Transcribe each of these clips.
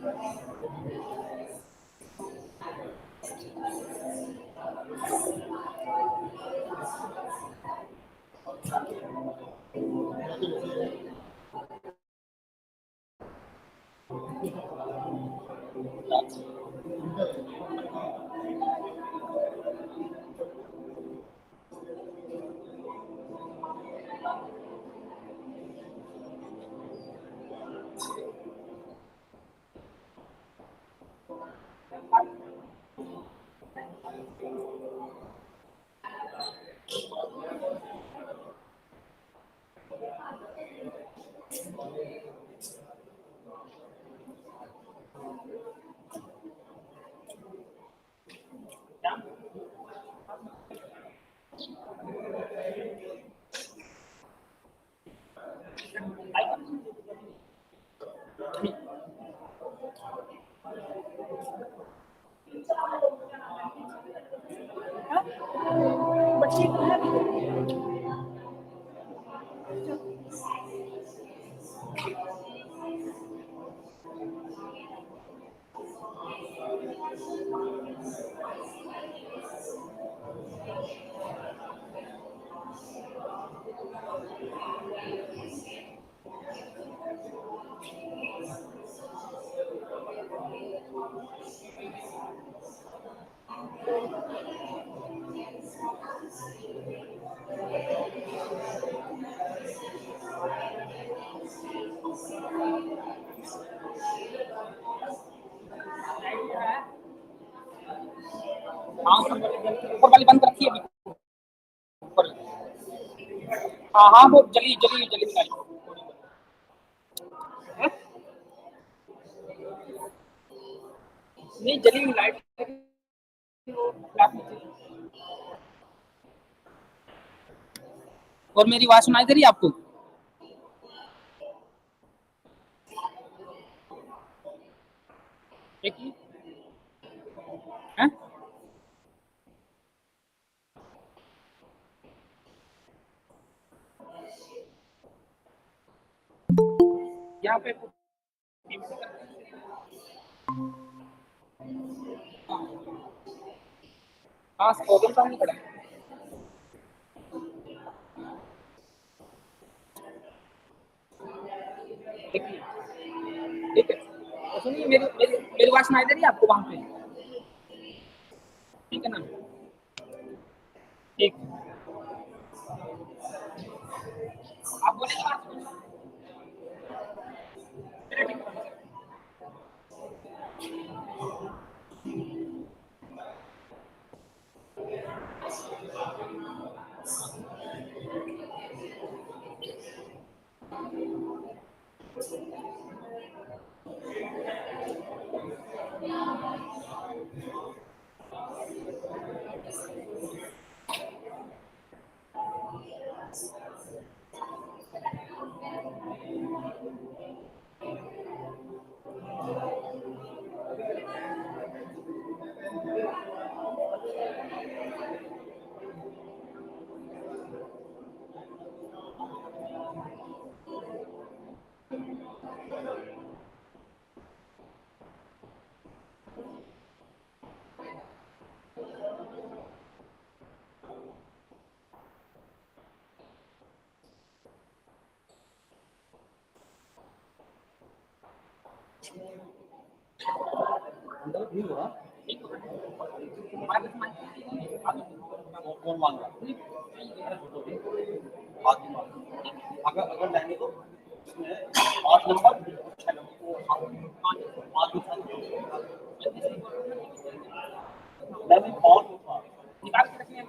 हाँ ऊपर वाली बंद रखी है अभी ऊपर। हाँ हाँ वो जली जली जली निकाली हैं? नहीं जली हुई लाइट और मेरी आवाज सुनाई दे रही है आपको? देखिए हैं? यहाँ पे हाँ प्रॉब्लम सामने पड़ा है। देखिए ठीक है तो सुनिए मेरी मेरी मेरी आवाज सुनाई दे रही है आपको वहाँ पे? ठीक है ना? ठीक आप बोलिए मेरा ठीक है। कौन मांग रहा अगर अगर लेंगे तो 8 नंबर 6 नंबर नहीं कौन निकाल के रखने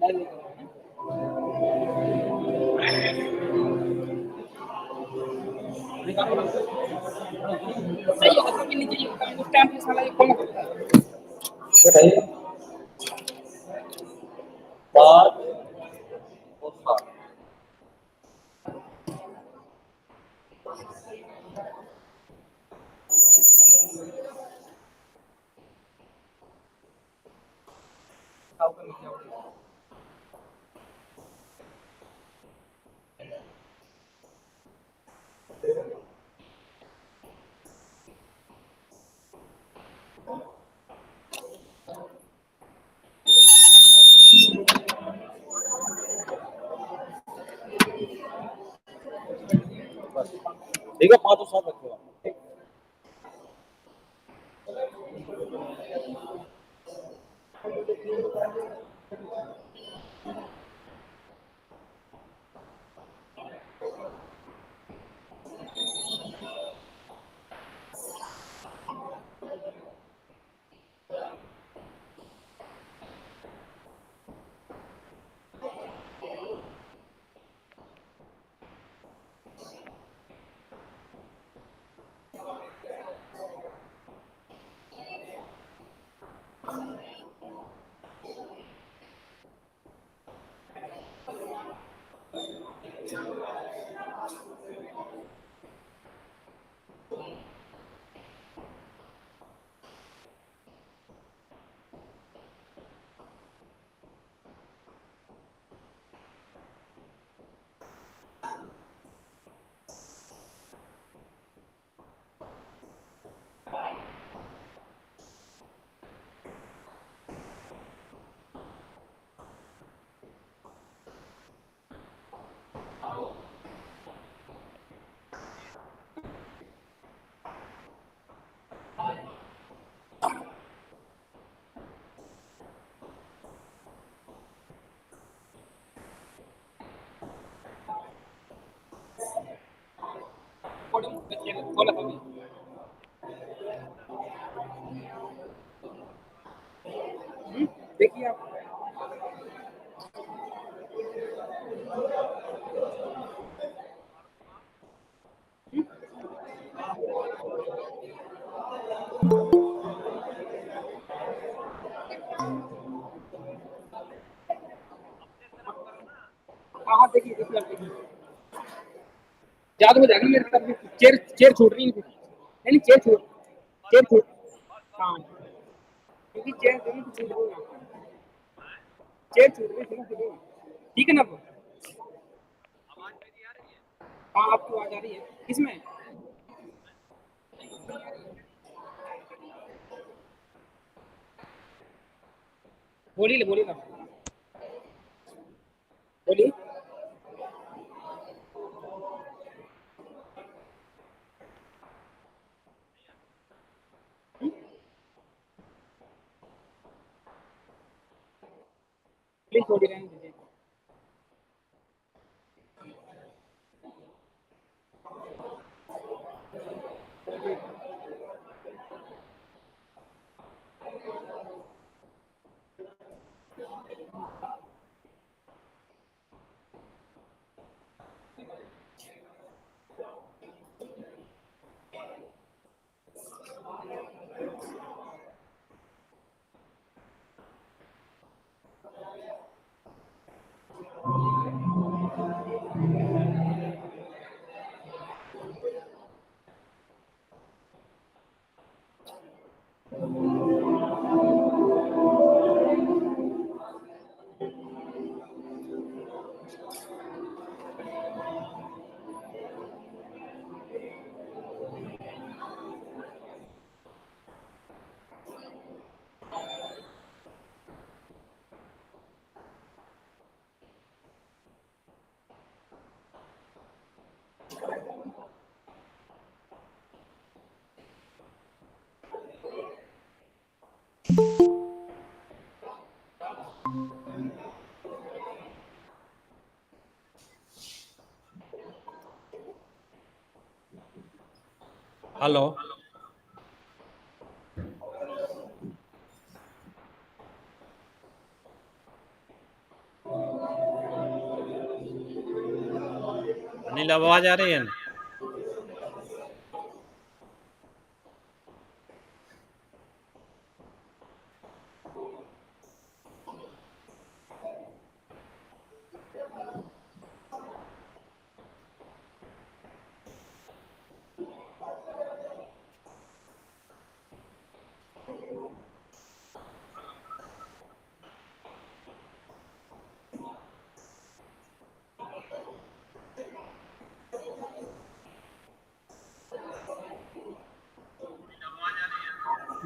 नहीं निकाल सही है तो नहीं चाहिए उस टाइम पे साला ये खोलना पड़ता है बताइए बात और साथ ठीक है, 5 और 7 रखो आप। बोला था अभी। देखिए आप। हाँ हाँ, देखिए देखिए आप देखिए। याद हो जाएगा मेरे तरफ। चेयर चेयर छूट रही है। नहीं नहीं, चेयर छूट। हाँ, क्योंकि चेयर दोनों की छूट रही है। चेयर छूट रही है दोनों की दोनों। ठीक है ना अब? हाँ, आपकी आवाज आ रही है। किसमें? बोलिए बोलिए ना। बोलिए। प्लीज थोड़ी रहने दीजिए। हेलो। अनिल, आवाज आ रही है ना?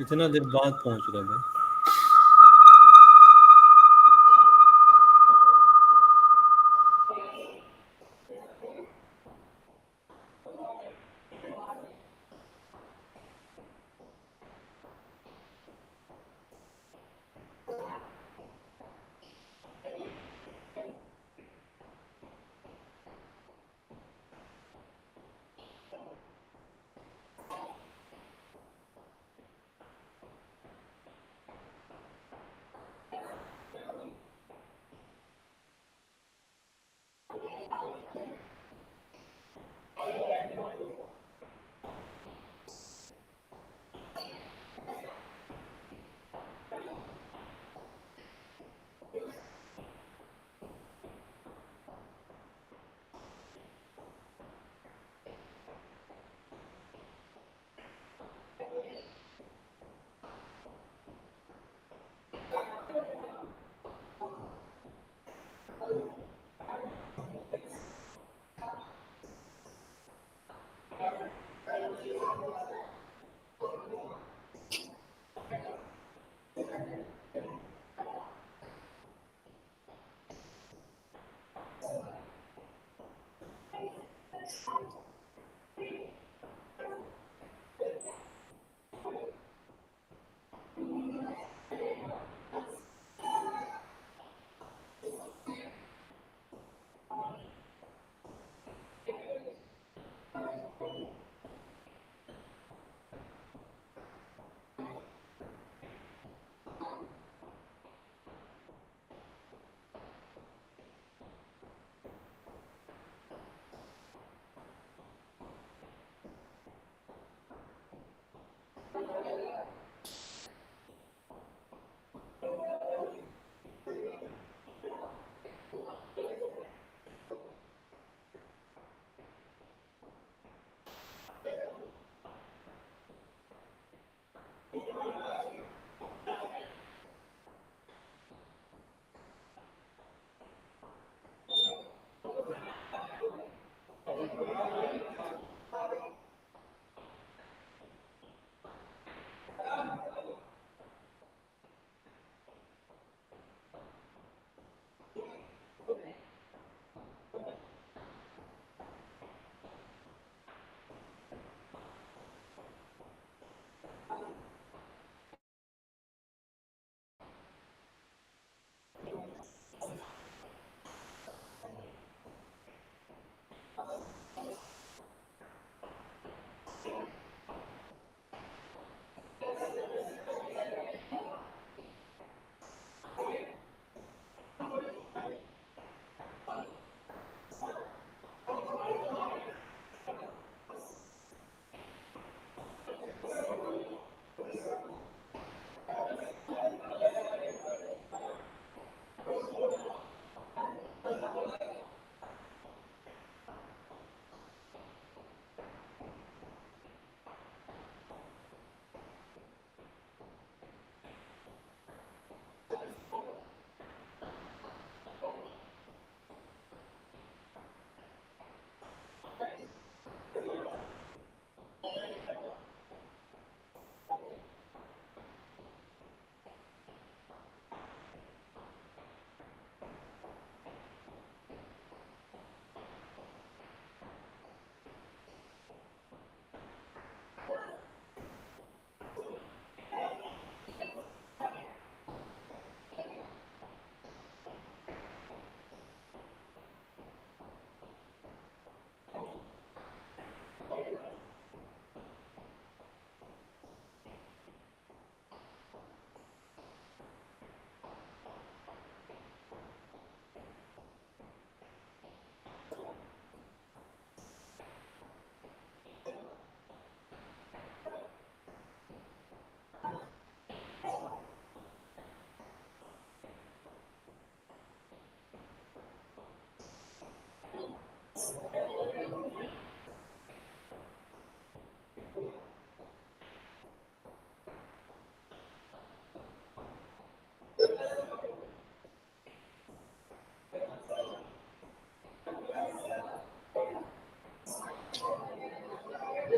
इतना देर बाद पहुंच रहे भाई।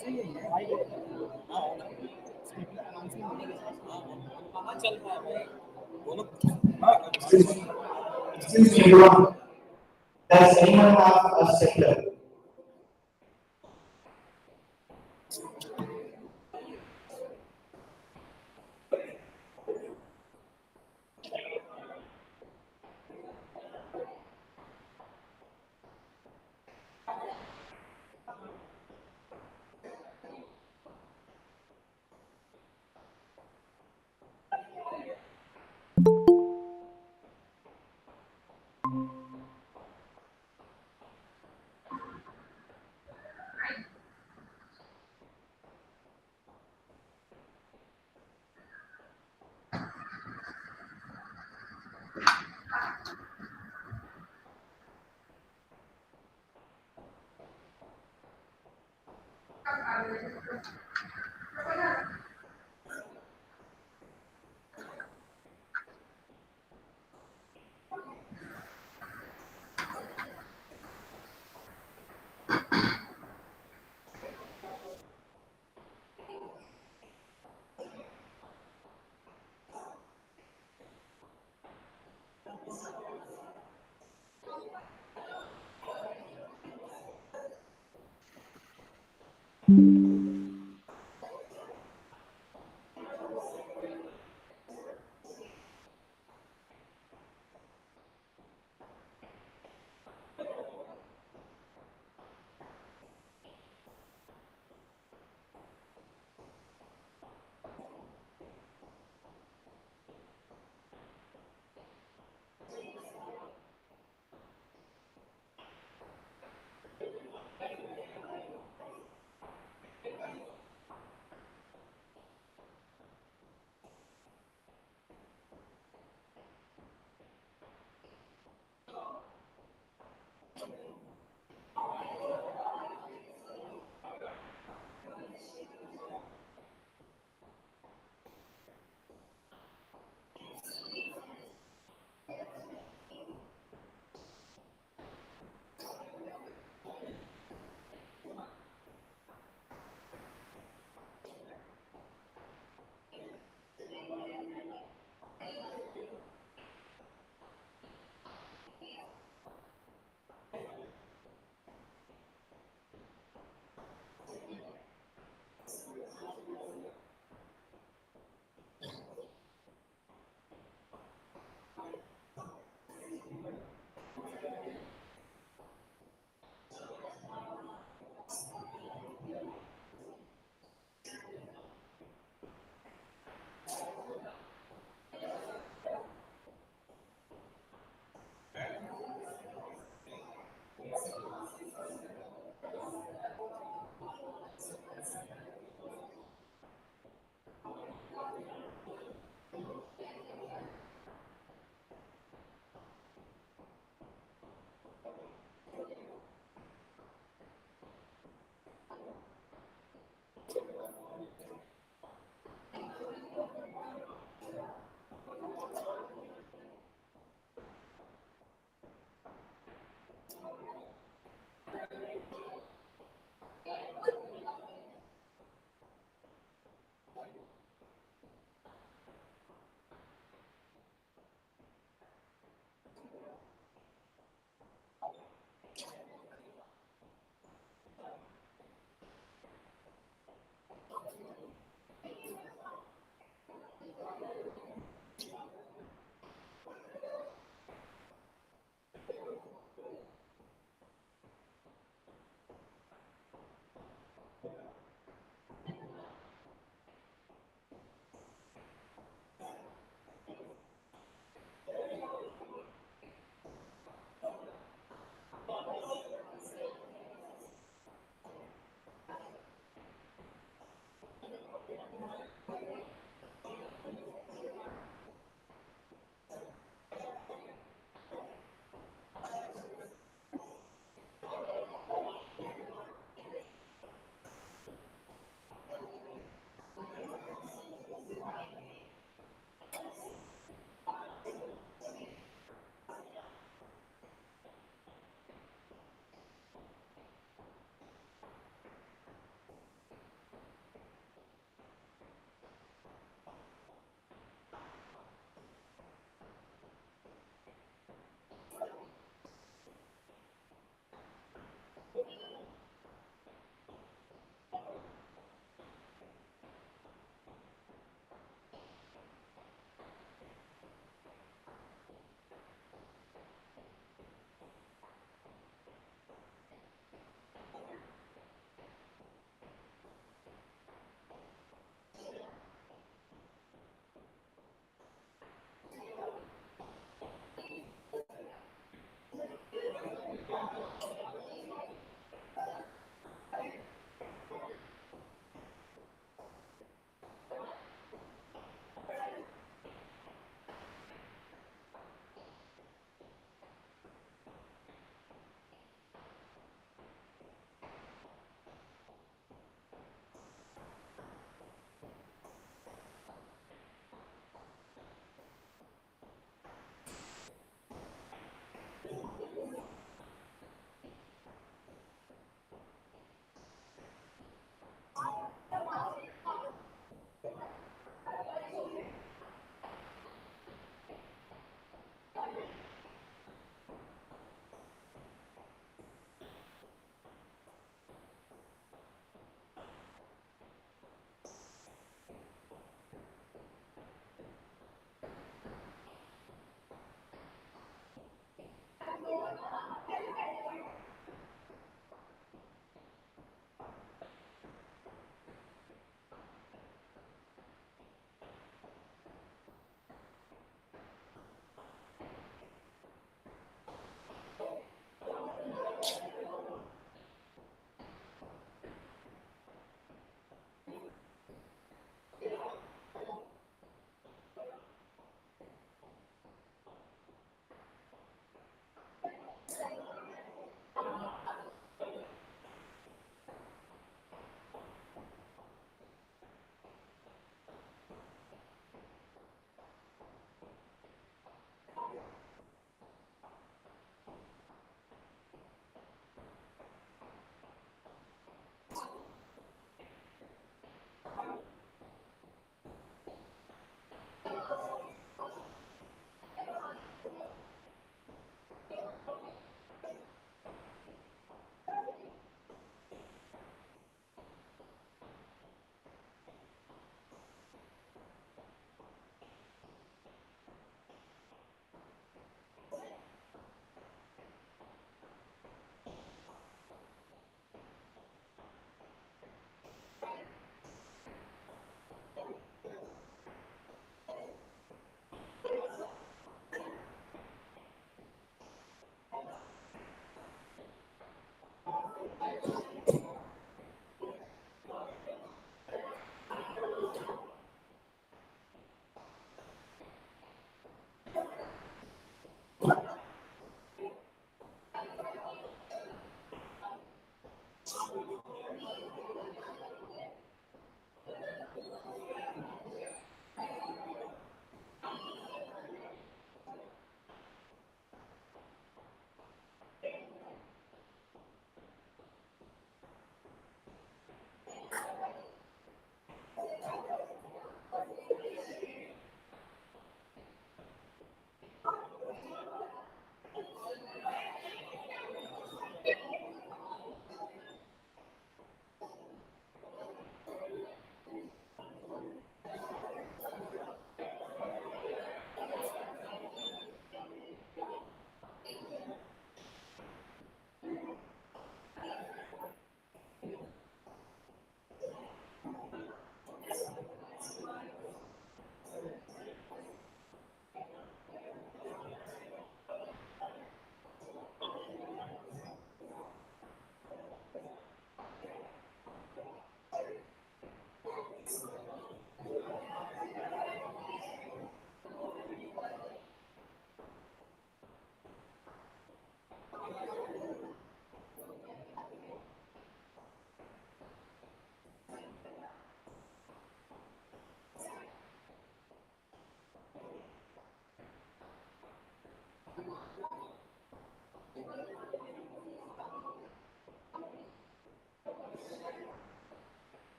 सही है भाई। कहाँ चल रहा है भाई बोलो। Excuse me, everyone. Does anyone have a sector?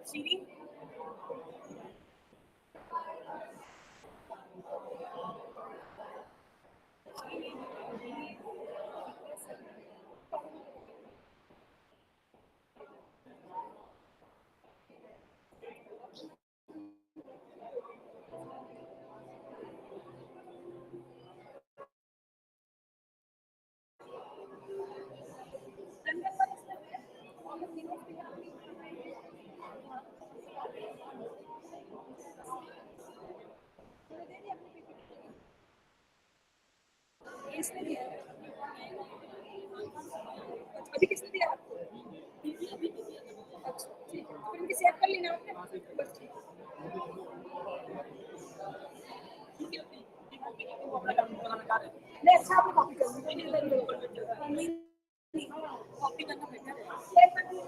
सीढ़ी किसने दिया अभी किसने दिया आपको अच्छा ठीक है फिर मुझे सेव कर लेना आपने बस ठीक नहीं अच्छा आपने कॉपी कर ली कॉपी करना बेटर है सेव कर ली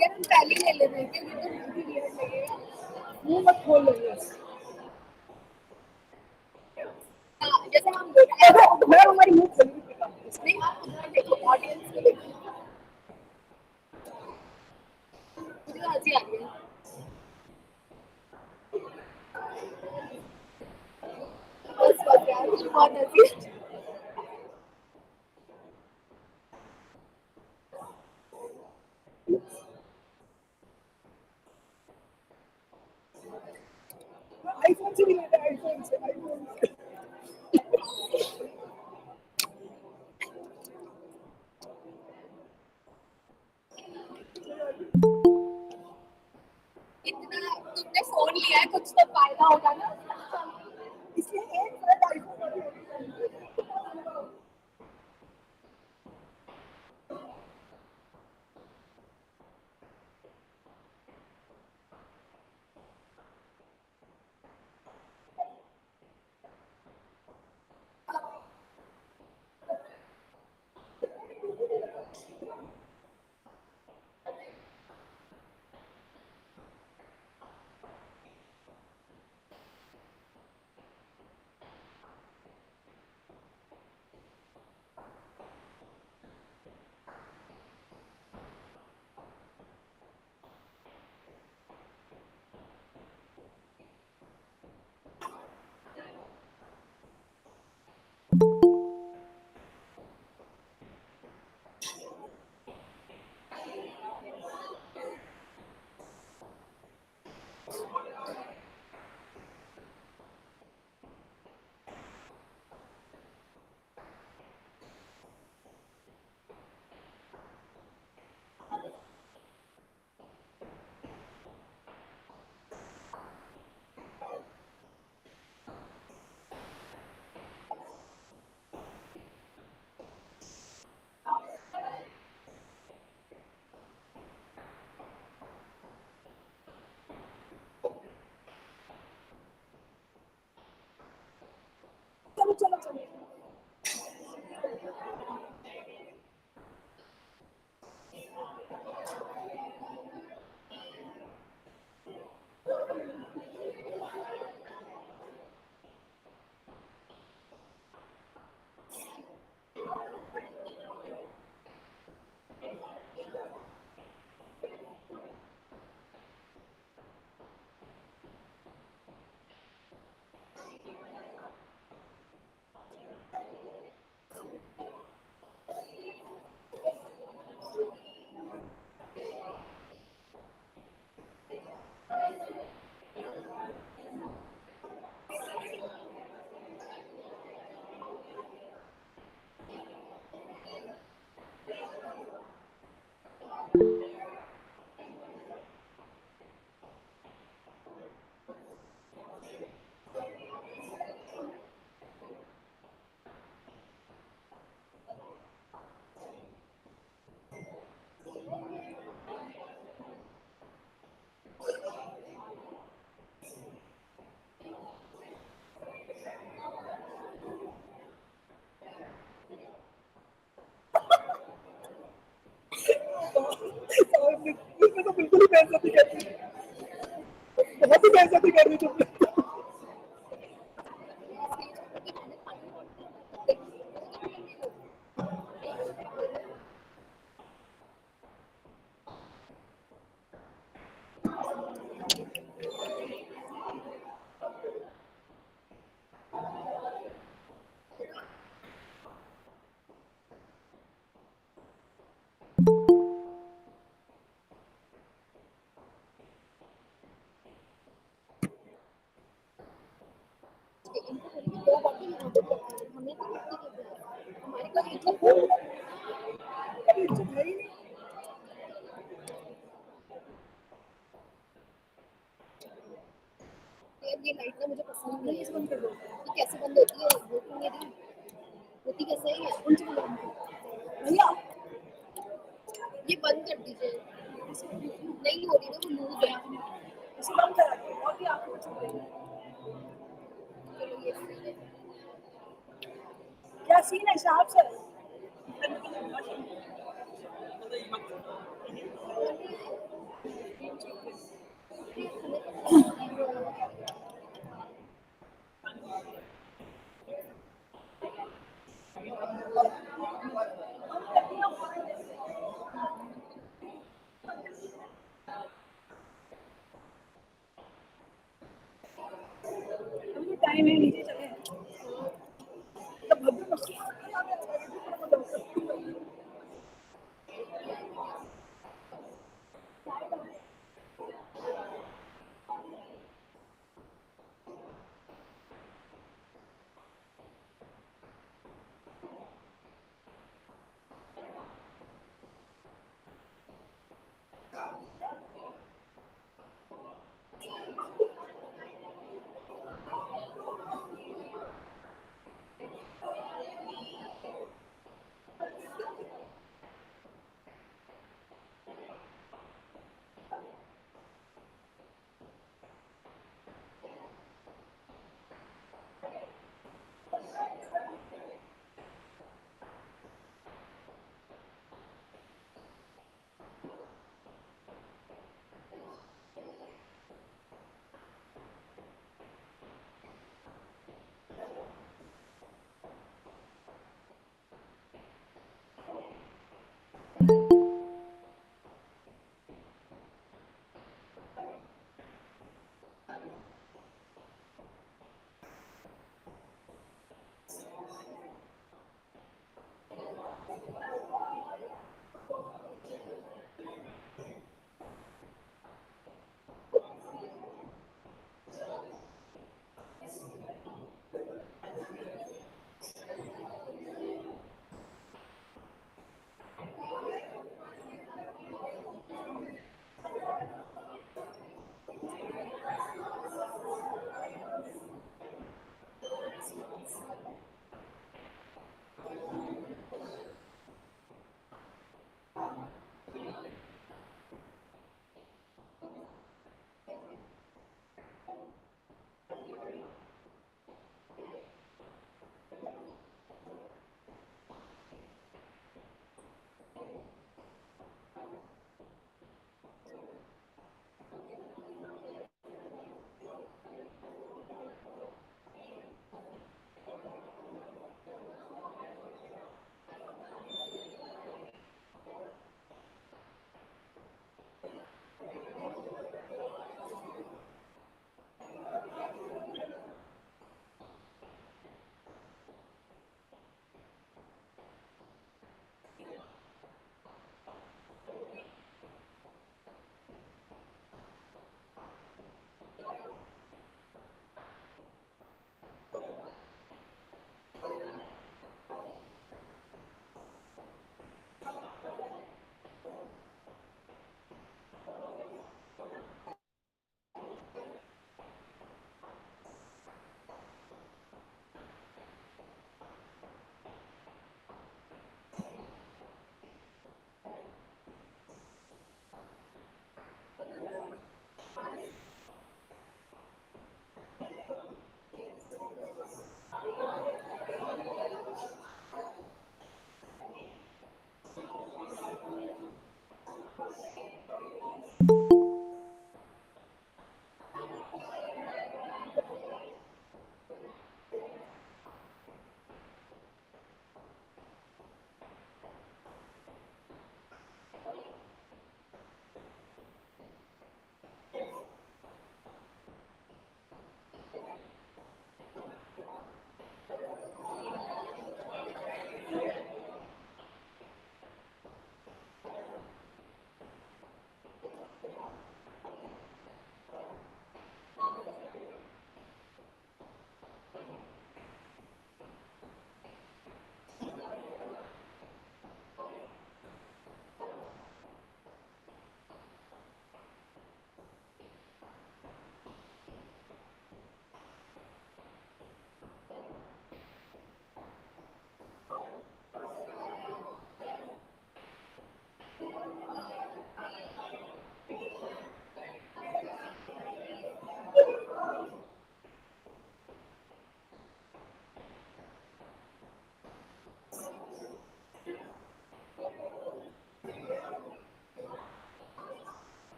यार हम पहले ही ले लेते हैं क्योंकि तो मुझे weird लगेगा। मुंह मत खोल लो बस। हाँ, जैसे हम बोल रहे हैं मैं हमारी मुंह खोल नहीं आप उधर देखो ऑडियंस को देखो मुझे तो हंसी आ रही है बस यार मुझे बहुत हंसी आ रही है। आईफोन से भी लेते हैं आईफोन से इतना तुमने फोन लिया है कुछ तो फायदा होगा ना इसलिए एक मिनट आईफोन चलो चलो चलो हमें तो कुत्ते के प्यार हमारे को इतना कभी कुछ है ही नहीं। ये लाइट ना मुझे पसंद नहीं है। बंद कर दो। ये कैसे बंद होती है? वो तो मेरी होती कैसे है ये? उनसे बोलो भैया ये बंद कर दीजिए। नहीं हो रही ना, वो लूज है। इसे बंद करा दो और भी आप कुछ चलो ये सही है। क्या सीन है साहब सर? अभी टाइम है नीचे चले तब भव्य मस्ती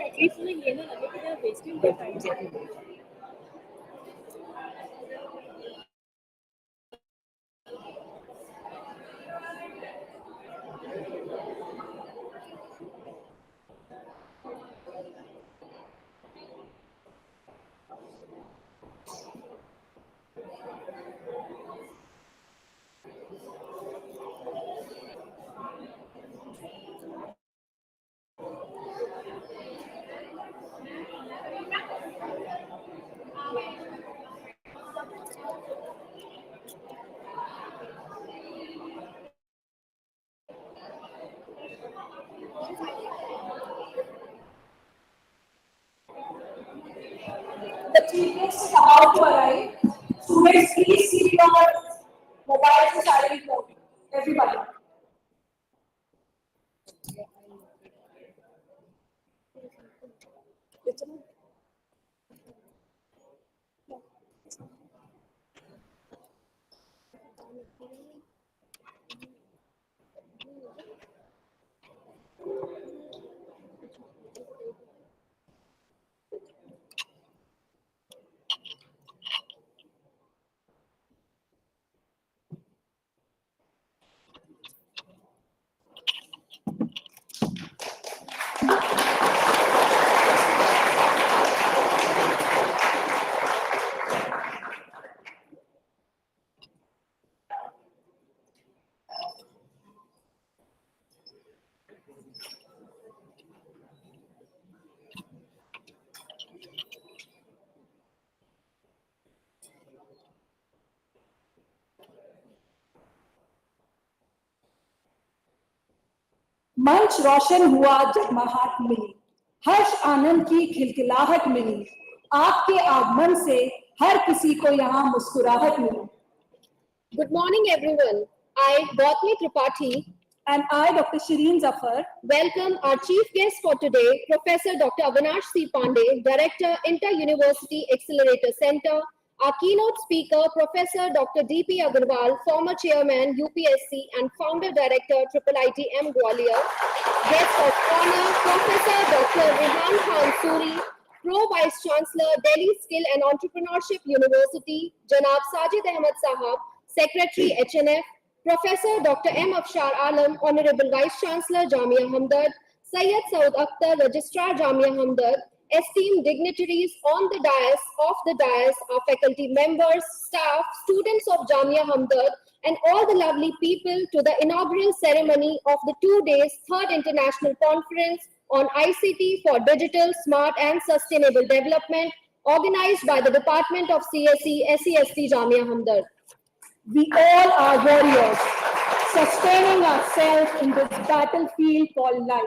एटलीस्ट तुम्हें ये ना लगे कि यार वेस्टिंग कर time. The chief guest is about to arrive. Students, please keep your mobiles silent mode. Everybody. मंच रोशन हुआ, जगमगाहट मिली, हर्ष आनंद की खिलखिलाहट मिली, आपके आगमन से हर किसी को यहाँ मुस्कुराहट मिली। Good morning, everyone. I, Gautami Tripathi, And I, Dr. Shireen Zafar, welcome our chief guest for today, Professor Dr. Avinash C. Pandey, Director, Inter-University Accelerator Center, our keynote speaker, Professor Dr. D.P. Agarwal, former chairman, UPSC, and founder director, IIT M. Gwalior. Guest of honor, Professor Dr. Rehan Khan Suri, Pro Vice Chancellor, Delhi Skill and Entrepreneurship University, Janab Sajid Ahmed Sahab, Secretary, HNF, Professor Dr. M. Afshar Alam, Honorable Vice Chancellor, Jamia Hamdard, Syed Saud Akhtar, Registrar, Jamia Hamdard, esteemed dignitaries on the dais, off the dais, our faculty members, staff, students of Jamia Hamdard, and all the lovely people to the inaugural ceremony of the 2 days 3rd International Conference on ICT for Digital, Smart and Sustainable Development, organized by the Department of CSE, SEST, Jamia Hamdard. we all are warriors, sustaining ourselves in this battlefield called life.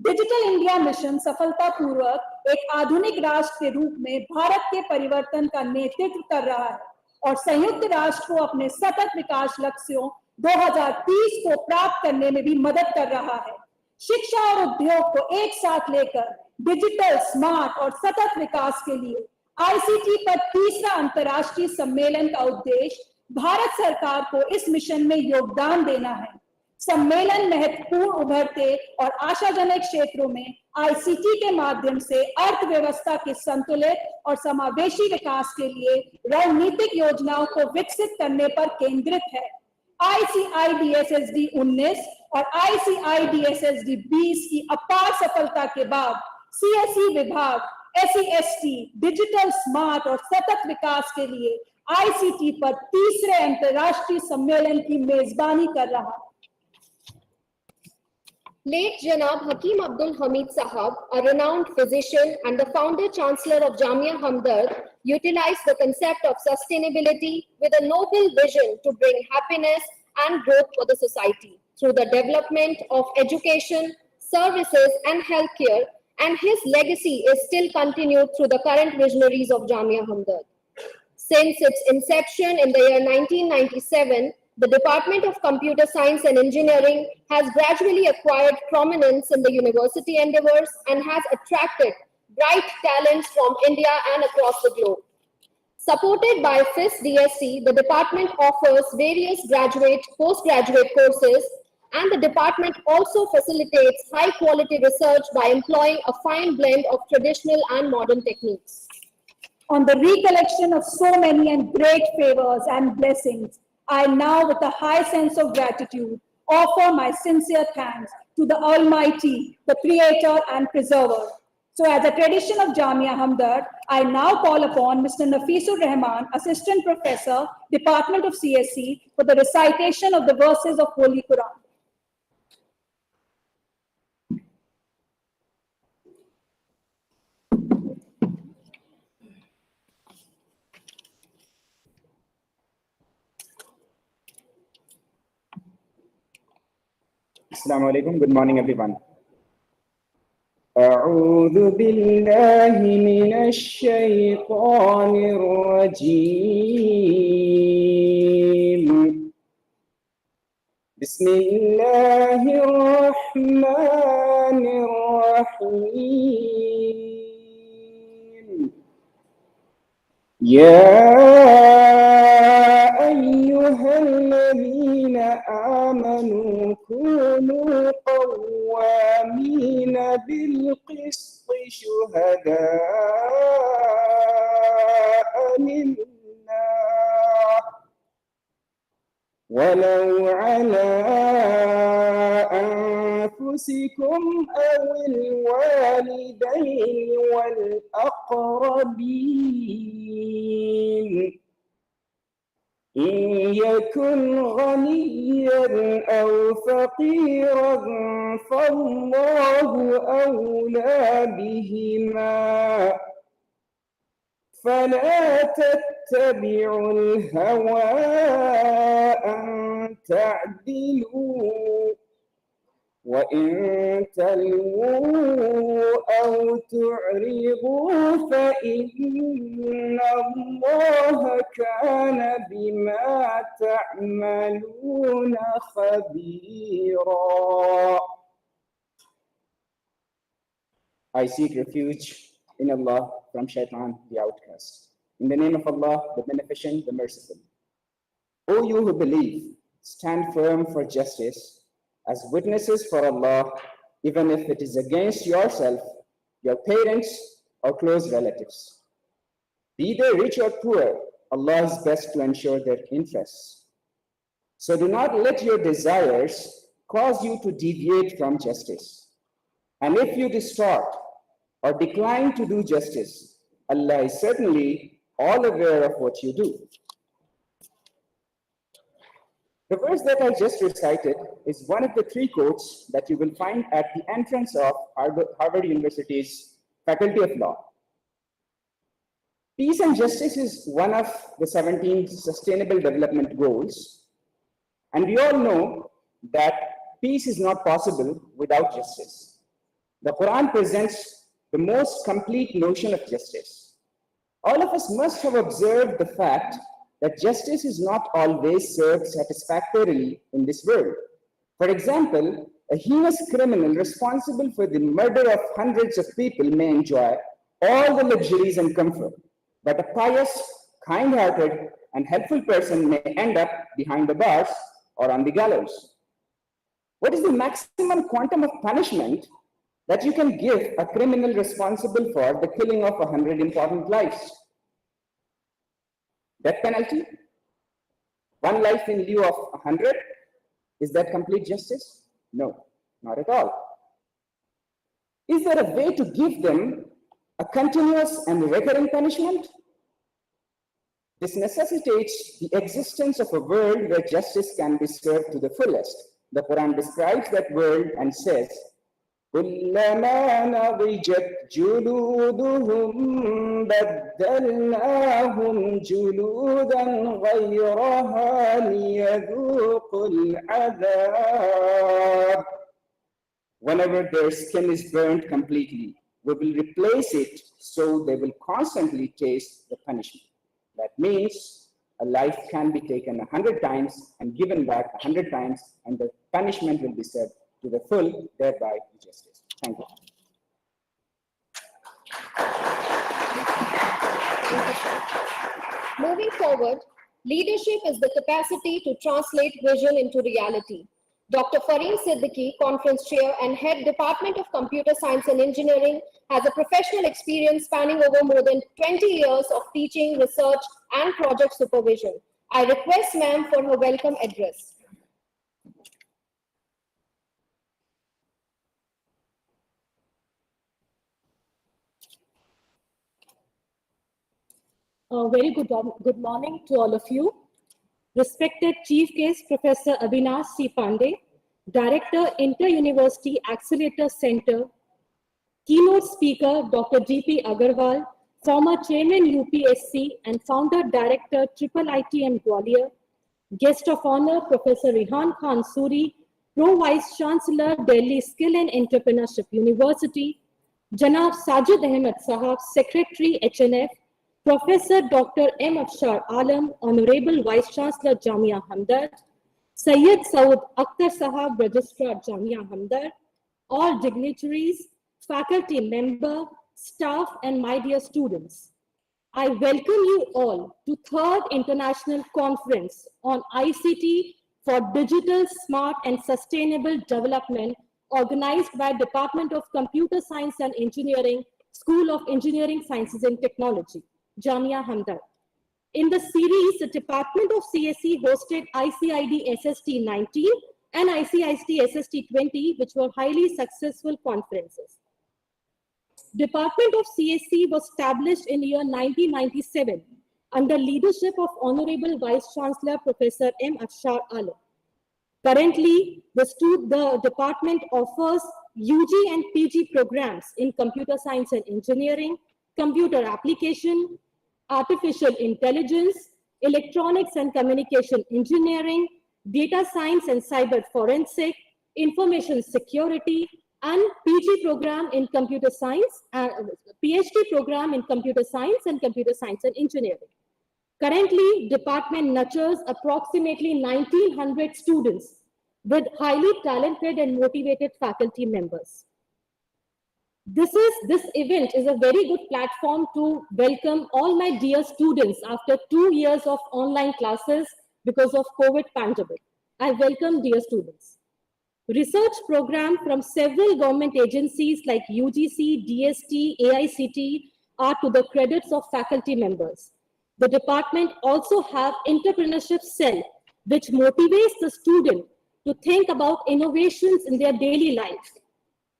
Digital India mission सफलतापूर्वक एक आधुनिक राष्ट्र के रूप में भारत के परिवर्तन का नेतृत्व कर रहा है और संयुक्त राष्ट्र को अपने सतत विकास लक्ष्यों 2030 को प्राप्त करने में भी मदद कर रहा है। शिक्षा और उद्योग को एक साथ लेकर डिजिटल, स्मार्ट और सतत विकास के लिए आईसीटी पर तीसरा अंतर्राष्ट्रीय सम्मेलन का उद्देश्य भारत सरकार को इस मिशन में योगदान देना है। सम्मेलन महत्वपूर्ण उभरते और आशाजनक क्षेत्रों में आईसीटी के माध्यम से अर्थव्यवस्था के संतुलित और समावेशी विकास के लिए रणनीतिक योजनाओं को विकसित करने पर केंद्रित है। ICIDSSD 19 और ICIDSSD 20 की अपार सफलता के बाद CSE विभाग SEST डिजिटल, स्मार्ट और सतत विकास के लिए आईसीटी पर तीसरे अंतर्राष्ट्रीय सम्मेलन की मेजबानी कर रहा है। Late Janab Hakim Abdul Hamid Sahab, a renowned physician and the founder chancellor of Jamia Hamdard, utilized the concept of sustainability with a noble vision to bring happiness and growth for the society through the development of education, services and healthcare, and his legacy is still continued through the current visionaries of Jamia Hamdard. Since its inception in the year 1997, the Department of Computer Science and Engineering has gradually acquired prominence in the university endeavors and has attracted bright talents from India and across the globe. Supported by FIS DSC, the department offers various graduate, postgraduate courses, and the department also facilitates high-quality research by employing a fine blend of traditional and modern techniques. On the recollection of so many and great favors and blessings, I now, with a high sense of gratitude, offer my sincere thanks to the Almighty, the Creator and Preserver. So as a tradition of Jamia Hamdard, I now call upon Mr. Nafisur Rahman, Assistant Professor, Department of CSE, for the recitation of the verses of Holy Quran. Assalamu alaikum. Good morning, everyone. أعوذ بالله من الشيطان الرجيم. بسم الله الرحمن الرحيم. يا أيها الذين آمنوا كونوا قوامين بالقسط شهداء لله ولو على أنفسكم أو الوالدين والأقربين إن يكن غنيا أو فقيرا فالله أولى بهما فلا تتبعوا الهوى أن تعدلوا وإن تلووا أو تعرضوا فإن الله كان بما تعملون خبيرا. I seek refuge in Allah from Shaitan, the outcast. In the name of Allah, the Beneficent, the Merciful. O you who believe, stand firm for justice as witnesses for Allah, even if it is against yourself, your parents, or close relatives. Be they rich or poor, Allah is best to ensure their interests. So do not let your desires cause you to deviate from justice. And if you distort or decline to do justice, Allah is certainly all aware of what you do. The verse that I just recited is one of the three quotes that you will find at the entrance of Harvard University's Faculty of Law. Peace and justice is one of the 17 Sustainable Development Goals. And we all know that peace is not possible without justice. The Quran presents the most complete notion of justice. All of us must have observed the fact that justice is not always served satisfactorily in this world. For example, a heinous criminal responsible for the murder of hundreds of people may enjoy all the luxuries and comfort, but a pious, kind-hearted, and helpful person may end up behind the bars or on the gallows. What is the maximum quantum of punishment that you can give a criminal responsible for the killing of 100 important lives? Death penalty? One life in lieu of 100? Is that complete justice? No, not at all. Is there a way to give them a continuous and recurring punishment? This necessitates the existence of a world where justice can be served to the fullest. The Quran describes that world and says, كُلَّمَا نَضِجَتْ جُلُودُهُمْ بَدَّلْنَاهُمْ جُلُودًا غَيْرَهَا لِيَذُوقُوا الْعَذَابَ. Whenever their skin is burnt completely, we will replace it so they will constantly taste the punishment. That means a life can be taken 100 times and given back 100 times, and the punishment will be served to the full, thereby justice. Thank you. Moving forward, leadership is the capacity to translate vision into reality. Dr. Fareen Siddiqui, Conference Chair and Head Department of Computer Science and Engineering, has a professional experience spanning over more than 20 years of teaching, research, and project supervision. I request ma'am for her welcome address. A very good morning to all of you. Respected Chief Guest Professor Avinash C. Pandey, Director, Inter-University Accelerator Center, Keynote Speaker Dr. G.P. Agarwal, former Chairman UPSC and Founder Director Triple ITM Gwalior, Guest of Honor Professor Rehan Khan Suri, Pro Vice Chancellor Delhi Skill and Entrepreneurship University, Janab Sajid Ahmed Sahab, Secretary HNF, Professor Dr. M. Afshar Alam, Honorable Vice Chancellor Jamia Hamdard, Sayyid Saud Akhtar Sahab, Registrar Jamia Hamdard, all dignitaries, faculty member, staff, and my dear students. I welcome you all to 3rd International Conference on ICT for Digital, Smart, and Sustainable Development, organized by Department of Computer Science and Engineering, School of Engineering Sciences and Technology, Jamia Hamdard. In the series, the Department of CSE hosted ICID SST 19 and ICID SST 20, which were highly successful conferences. Department of CSE was established in year 1997 under leadership of Honorable Vice Chancellor Professor M. Afshar Alam. Currently, the department offers UG and PG programs in computer science and engineering, computer application, artificial intelligence, electronics and communication engineering, data science and cyber forensic, information security, and PG program in computer science, PhD program in computer science and engineering. Currently, department nurtures approximately 1,900 students with highly talented and motivated faculty members. This event is a very good platform to welcome all my dear students after 2 years of online classes because of COVID pandemic. I welcome dear students. Research program from several government agencies like UGC, DST, AICT are to the credits of faculty members. The department also have entrepreneurship cell, which motivates the student to think about innovations in their daily life.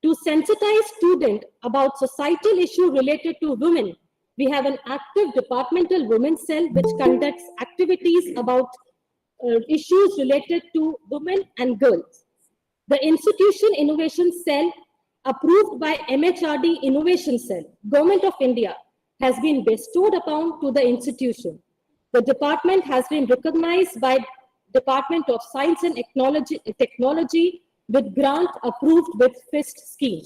To sensitize students about societal issues related to women, we have an active departmental women's cell which conducts activities about issues related to women and girls. The Institution Innovation Cell, approved by MHRD Innovation Cell, Government of India, has been bestowed upon to the institution. The department has been recognized by Department of Science and Technology with grant approved with FIST scheme.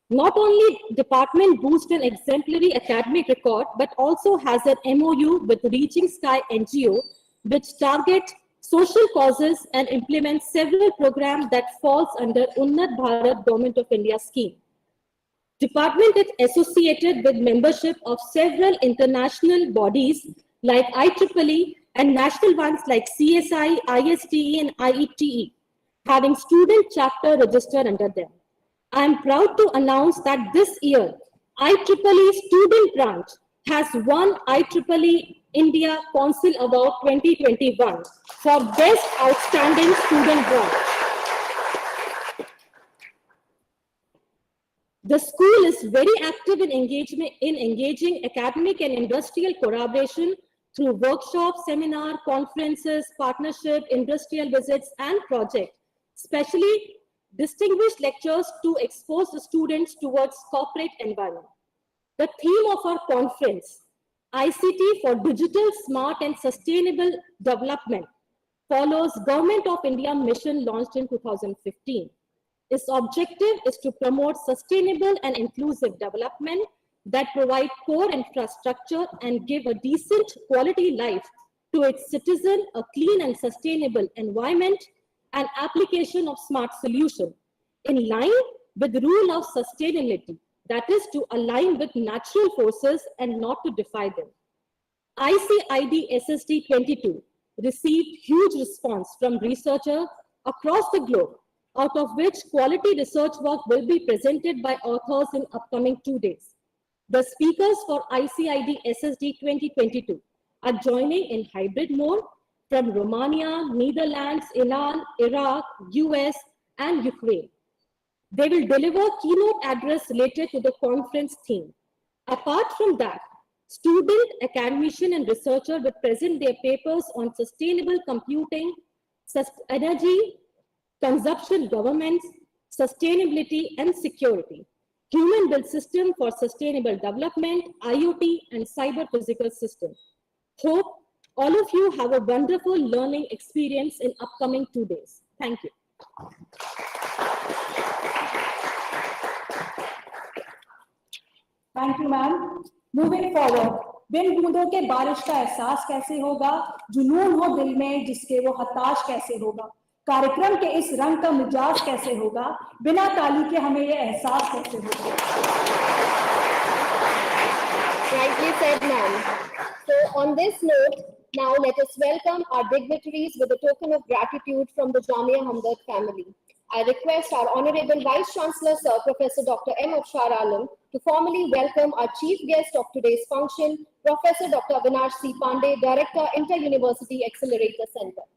Not only department boosts an exemplary academic record, but also has an MOU with Reaching Sky NGO, which target social causes and implements several programs that falls under Unnat Bharat Government of India scheme. Department is associated with membership of several international bodies like IEEE and national ones like CSI, ISTE and IETE, having student chapter registered under them. I am proud to announce that this year, IEEE student branch has won IEEE India Council Award 2021 for Best Outstanding Student Branch. The school is very active in engaging academic and industrial collaboration through workshops, seminars, conferences, partnership, industrial visits, and projects, especially distinguished lectures to expose the students towards corporate environment. The theme of our conference, ICT for Digital, Smart and Sustainable Development, follows Government of India mission launched in 2015. Its objective is to promote sustainable and inclusive development that provide core infrastructure and give a decent quality life to its citizen, a clean and sustainable environment, and application of smart solution in line with the rule of sustainability, that is to align with natural forces and not to defy them. ICID SSD 22 received huge response from researchers across the globe, out of which quality research work will be presented by authors in upcoming 2 days. The speakers for ICID SSD 2022 are joining in hybrid mode from Romania, Netherlands, Iran, Iraq, US, and Ukraine. They will deliver keynote address related to the conference theme. Apart from that, student, academician, and researcher will present their papers on sustainable computing, energy, consumption governance, sustainability, and security, human built system for sustainable development, IoT, and cyber physical systems. Hope all of you have a wonderful learning experience in upcoming 2 days. Thank you. Thank you ma'am moving forward बिन बूंदों के बारिश का एहसास कैसे होगा जुनून हो दिल में जिसके वो हताश कैसे होगा कार्यक्रम के इस रंग का मिजाज कैसे होगा बिना ताली के हमें ये एहसास कैसे होगा Rightly said, ma'am. So on this note, now let us welcome our dignitaries with a token of gratitude from the Jamia Hamdard family. I request our Honorable Vice Chancellor, Sir Professor Dr. M. Afshar Alam, to formally welcome our chief guest of today's function, Professor Dr. Avinash C. Pandey, Director, Inter-University Accelerator Center.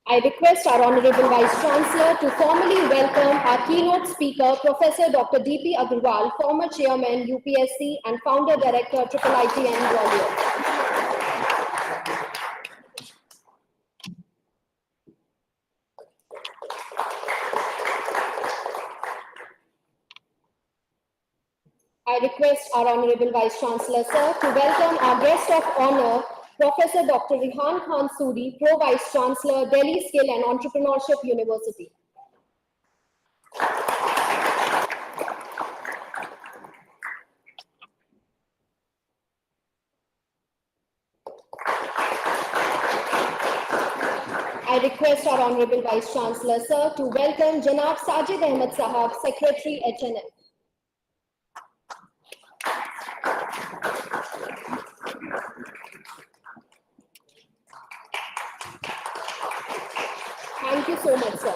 I request our Honorable Vice Chancellor to formally welcome our keynote speaker, Professor Dr. D.P. Agarwal, former Chairman, UPSC and Founder Director, IIITM Gwalior. I request our Honorable Vice Chancellor, sir, to welcome our guest of honor, Professor Dr. Rihan Khan Suri, Pro Vice Chancellor, Delhi Skill and Entrepreneurship University. I request our Honorable Vice Chancellor, sir, to welcome Janab Sajid Ahmed Sahab, Secretary, HNF. Thank you so much, sir.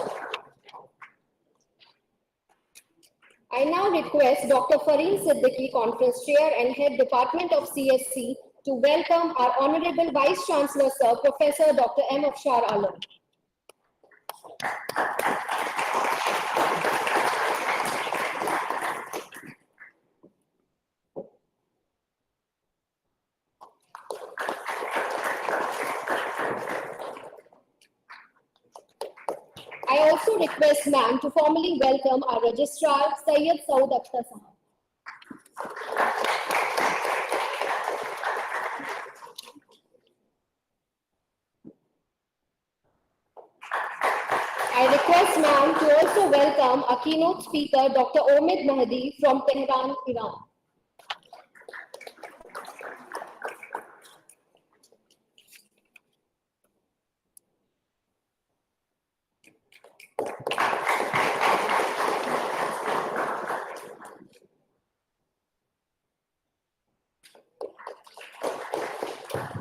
I now request Dr. Fareen Siddiqui, Conference Chair and Head Department of CSC, to welcome our Honorable Vice Chancellor, Sir, Professor Dr. M. Afshar Alam. I also request ma'am to formally welcome our registrar, Syed Saud Akhtar Sahab. I request ma'am to also welcome our keynote speaker, Dr. Omid Mahdi from Tehran, Iran.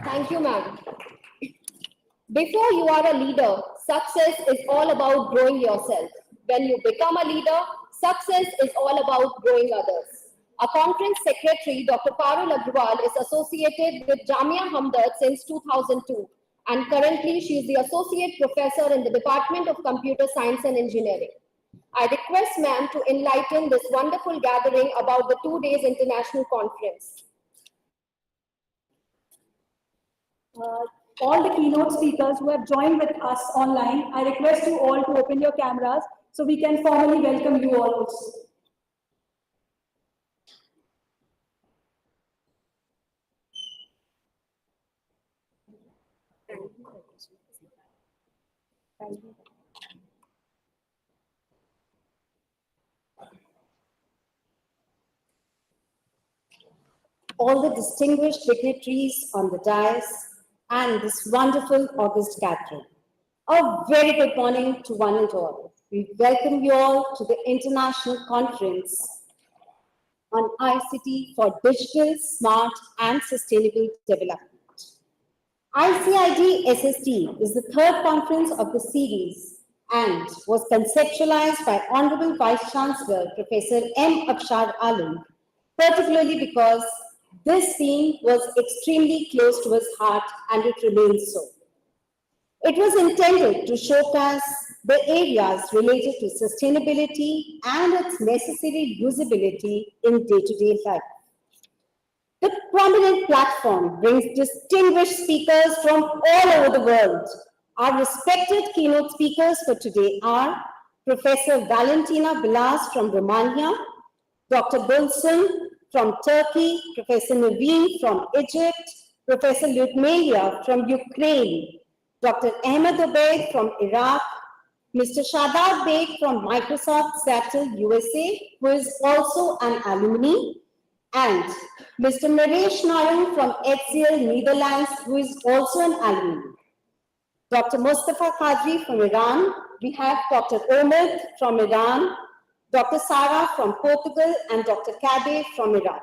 Thank you, ma'am. Before you are a leader, success is all about growing yourself. When you become a leader, success is all about growing others. Our conference secretary, Dr. Parul Agrawal, is associated with Jamia Hamdard since 2002, and currently she is the associate professor in the Department of Computer Science and Engineering. I request ma'am to enlighten this wonderful gathering about the 2 days international conference. All the keynote speakers who have joined with us online, I request you all to open your cameras so we can formally welcome you all also. All the distinguished dignitaries on the dais and this wonderful August gathering. A very good morning to one and all. We welcome you all to the International Conference on ICT for Digital, Smart and Sustainable Development. ICID SST is the third conference of the series and was conceptualized by Honorable Vice Chancellor Professor M. Abshar Alam, particularly because this theme was extremely close to his heart and it remains so. It was intended to showcase the areas related to sustainability and its necessary usability in day-to-day life. The prominent platform brings distinguished speakers from all over the world. Our respected keynote speakers for today are Professor Valentina Bilas from Romania, Dr. Bulsun from Turkey, Professor Naveen from Egypt, Professor Lyudmila from Ukraine, Dr. Ahmed Obaid from Iraq, Mr. Shadab Beg from Microsoft Seattle, USA, who is also an alumni, and Mr. Naresh Narang from HCL, Netherlands, who is also an alumni. Dr. Mustafa Qadri from Iran, we have Dr. Omid from Iran, Dr. Sara from Portugal, and Dr. Kabe from Iran.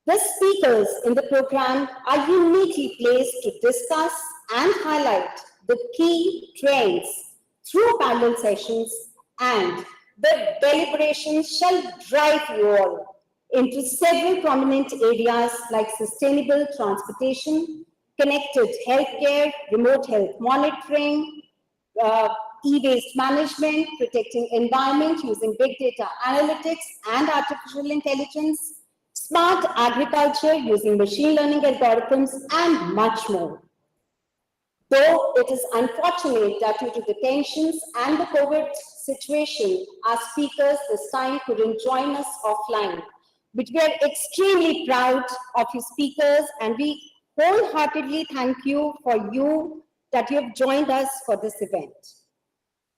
The speakers in the program are uniquely placed to discuss and highlight the key trends through panel sessions, and the deliberations shall drive you all into several prominent areas like sustainable transportation, connected healthcare, remote health monitoring, e-waste management, protecting environment using big data analytics and artificial intelligence, smart agriculture using machine learning algorithms, and much more. Though it is unfortunate that due to the tensions and the COVID situation, our speakers this time couldn't join us offline. But we are extremely proud of you speakers, and we wholeheartedly thank you for that you have joined us for this event.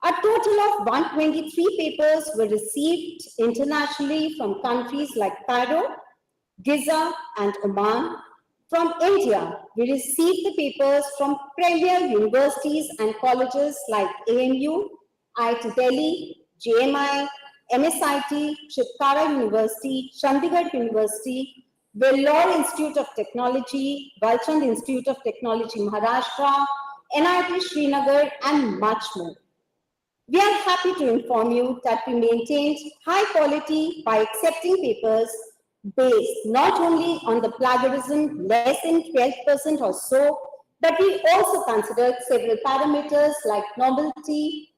A total of 123 papers were received internationally from countries like Cairo, Giza, and Oman. From India, we received the papers from premier universities and colleges like AMU, IIT Delhi, JMI, MSIT, Chitkara University, Chandigarh University, Vellore Institute of Technology, Balchand Institute of Technology, Maharashtra, NIT Srinagar, and much more. We are happy to inform you that we maintained high quality by accepting papers based not only on the plagiarism less than 12% or so, but we also considered several parameters like novelty,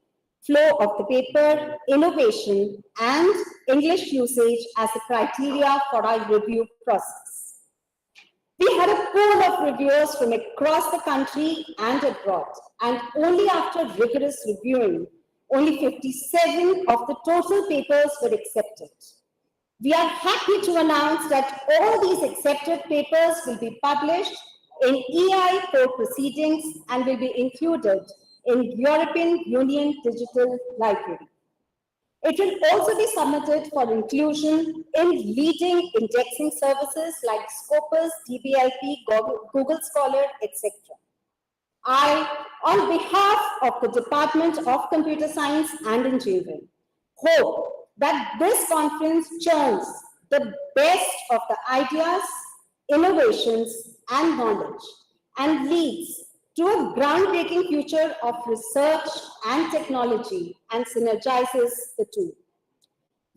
flow of the paper, innovation, and English usage as a criteria for our review process. We had a pool of reviewers from across the country and abroad, and only after rigorous reviewing, only 57 of the total papers were accepted. We are happy to announce that all these accepted papers will be published in EI court proceedings and will be included in European Union Digital Library. It will also be submitted for inclusion in leading indexing services like Scopus, DBLP, Google Scholar, etc. I, on behalf of the Department of Computer Science and Engineering, hope that this conference churns the best of the ideas, innovations, and knowledge, and leads to a groundbreaking future of research and technology and synergizes the two.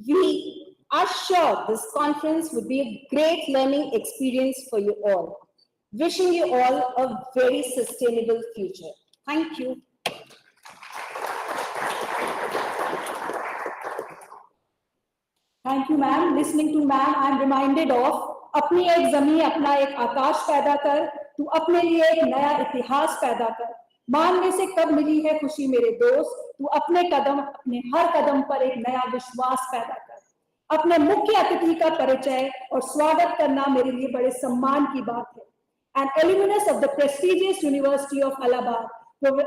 We are sure this conference would be a great learning experience for you all. Wishing you all a very sustainable future. Thank you. Thank you, ma'am. Listening to ma'am, I am reminded of अपनी एक जमीन अपना एक आकाश पैदा कर, तू अपने लिए एक नया इतिहास पैदा कर. मानने से कब मिली है खुशी मेरे दोस्त, तू अपने हर कदम पर एक नया विश्वास पैदा कर. अपने मुख्य अतिथि का परिचय और स्वागत करना मेरे लिए बड़े सम्मान की बात है. An alumnus of the prestigious University of Allahabad,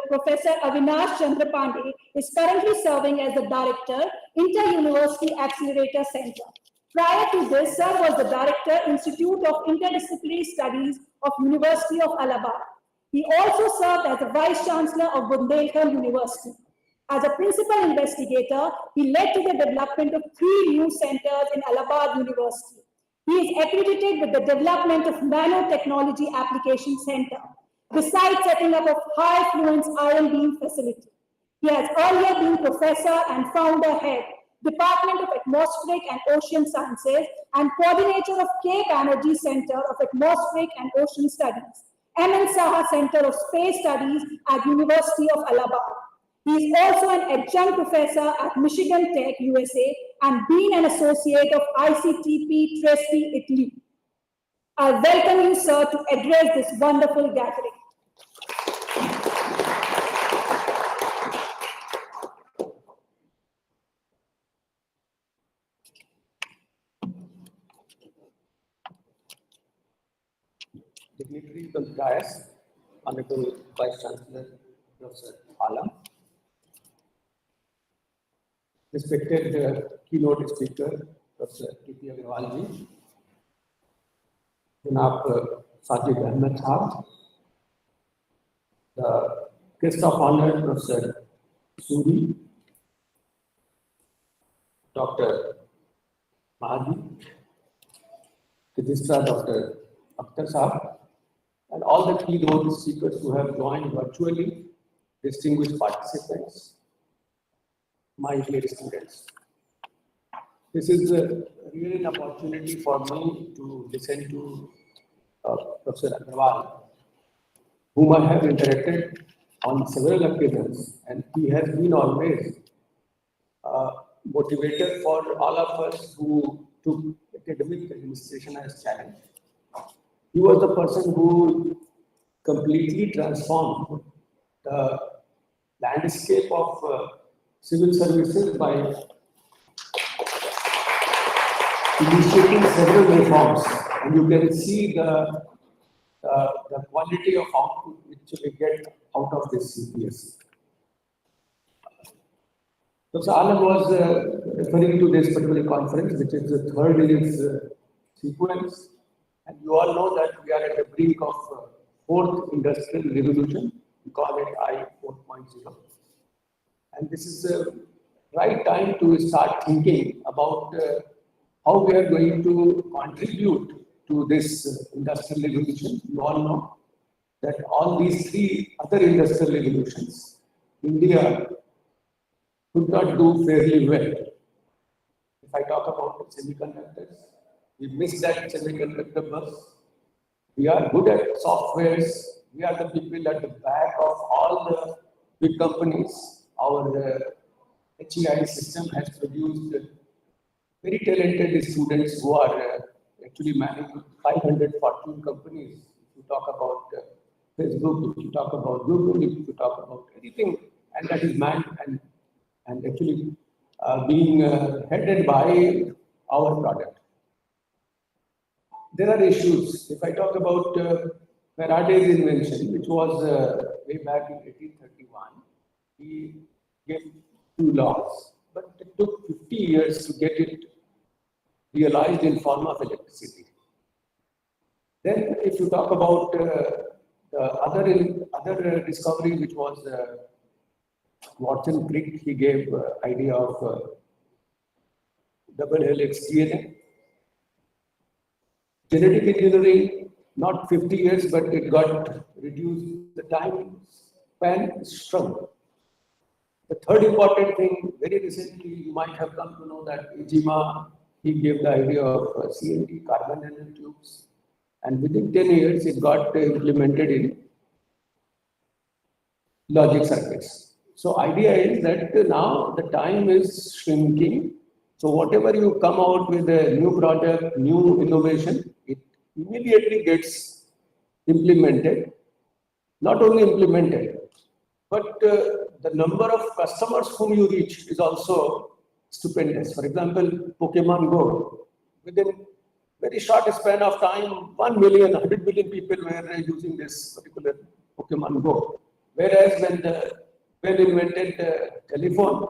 Professor Avinash Chandra Pandey is currently serving as the Director, Inter-University Accelerator Center. Prior to this, Sir was the Director, Institute of Interdisciplinary Studies of University of Allahabad. He also served as the Vice Chancellor of Bundelkhand University. As a principal investigator, he led to the development of 3 new centers in Allahabad University. He is accredited with the development of Nanotechnology Application Center, besides setting up a high-fluence ion beam facility. He has earlier been professor and founder head, Department of Atmospheric and Ocean Sciences, and coordinator of Cape Energy Center of Atmospheric and Ocean Studies, M.N. Saha Center of Space Studies at University of Allahabad. He is also an adjunct professor at Michigan Tech, USA, and been an associate of ICT Trieste, Italy. I welcome you, sir, to address this wonderful gathering. Dignitaries of the dais, Honorable Vice Chancellor, Professor Alam, respected keynote speaker, Professor D.P. Agarwal ji, Janab Sajid Ahmed Saab, the guest of honor, Professor Suri, Dr. Mahadi, Registrar Dr. Akhtar Saab, and all the keynote speakers who have joined virtually, distinguished participants, my dear students. This is really an opportunity for me to listen to Professor Agarwal, whom I have interacted on several occasions, and he has been always motivator for all of us who took academic administration as challenge. He was the person who completely transformed the landscape of civil services by initiating several reforms, and you can see the quality of output which we get out of this CPS. Dr. Alam was referring to this particular conference, which is the third in its sequence, and you all know that we are at the brink of fourth industrial revolution. We call it I 4.0. And this is the right time to start thinking about how we are going to contribute to this industrial revolution. You all know that all these 3 other industrial revolutions, India could not do fairly well. If I talk about semiconductors, we missed that semiconductor bus. We are good at softwares. We are the people at the back of all the big companies. Our HEI system has produced very talented students who are actually managing 500 Fortune companies. If you talk about Facebook, if you talk about Google, if you talk about anything, and that is manned and actually being headed by our product. There are issues. If I talk about Faraday's invention, which was way back in 1831, he gave 2 laws, but it took 50 years to get it realized in form of electricity. Then, if you talk about the other discovery, which was Watson Crick, he gave idea of double helix DNA. Genetic engineering, not 50 years, but it got reduced. The time span shrunk. The third important thing, very recently, you might have come to know that Ijima, he gave the idea of CNT, carbon nanotubes, and within 10 years, it got implemented in logic circuits. So idea is that now the time is shrinking. So whatever you come out with a new product, new innovation, it immediately gets implemented. Not only implemented, but the number of customers whom you reach is also stupendous. For example, Pokemon Go, within very short span of time, 1 million, 100 million people were using this particular Pokemon Go. Whereas when invented telephone,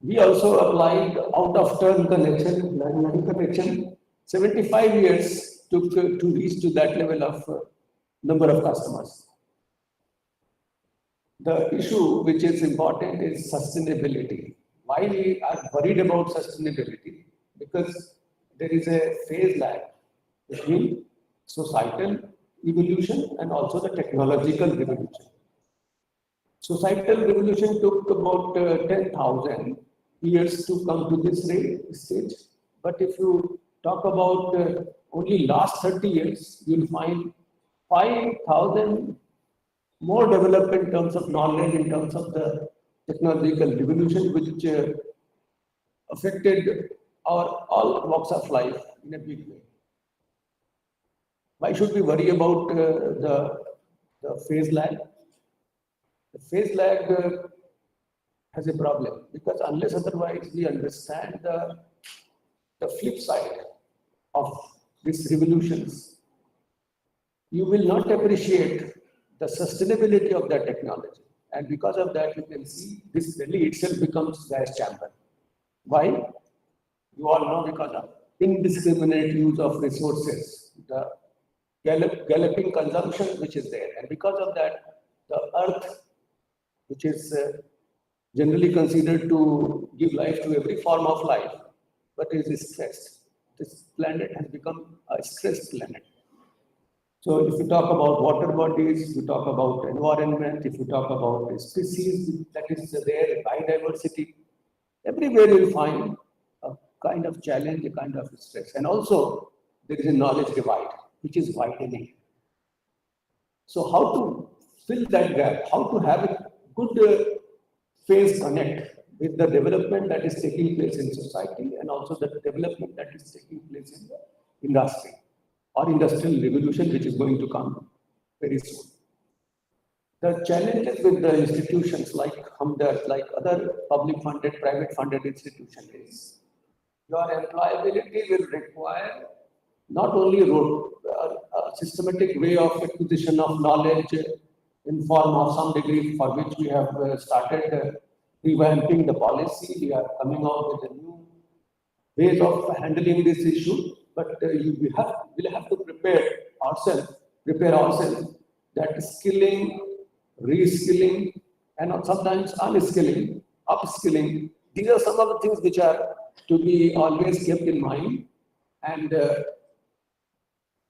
we also applied out-of-turn connection, line connection. 75 years took to reach to that level of number of customers. The issue which is important is sustainability. Why we are worried about sustainability? Because there is a phase lag between societal evolution and also the technological revolution. Societal revolution took about 10,000 years to come to this stage. But if you talk about only last 30 years, you'll find 5,000 more developed in terms of knowledge, in terms of the technological revolution, which affected our all walks of life in a big way. Why should we worry about the phase lag? The phase lag has a problem because unless otherwise we understand the flip side of these revolutions, you will not appreciate the sustainability of that technology. And because of that, you can see this Delhi itself becomes gas chamber. Why? You all know because of indiscriminate use of resources, the galloping consumption which is there. And because of that, the earth, which is generally considered to give life to every form of life, but is stressed. This planet has become a stressed planet. So if you talk about water bodies, you talk about environment, if you talk about species, that is there, biodiversity, everywhere you'll find a kind of challenge, a kind of stress. And also, there is a knowledge divide, which is widening. So how to fill that gap, how to have a good phase connect with the development that is taking place in society and also the development that is taking place in the industry or industrial revolution, which is going to come very soon. The challenges with the institutions like Hamdard, like other public funded, private funded institutions is your employability will require not only a systematic way of acquisition of knowledge in form of some degree for which we have started revamping the policy. We are coming out with a new ways of handling this issue, but we'll have to prepare ourselves that skilling, reskilling, and sometimes unskilling, upskilling. These are some of the things which are to be always kept in mind and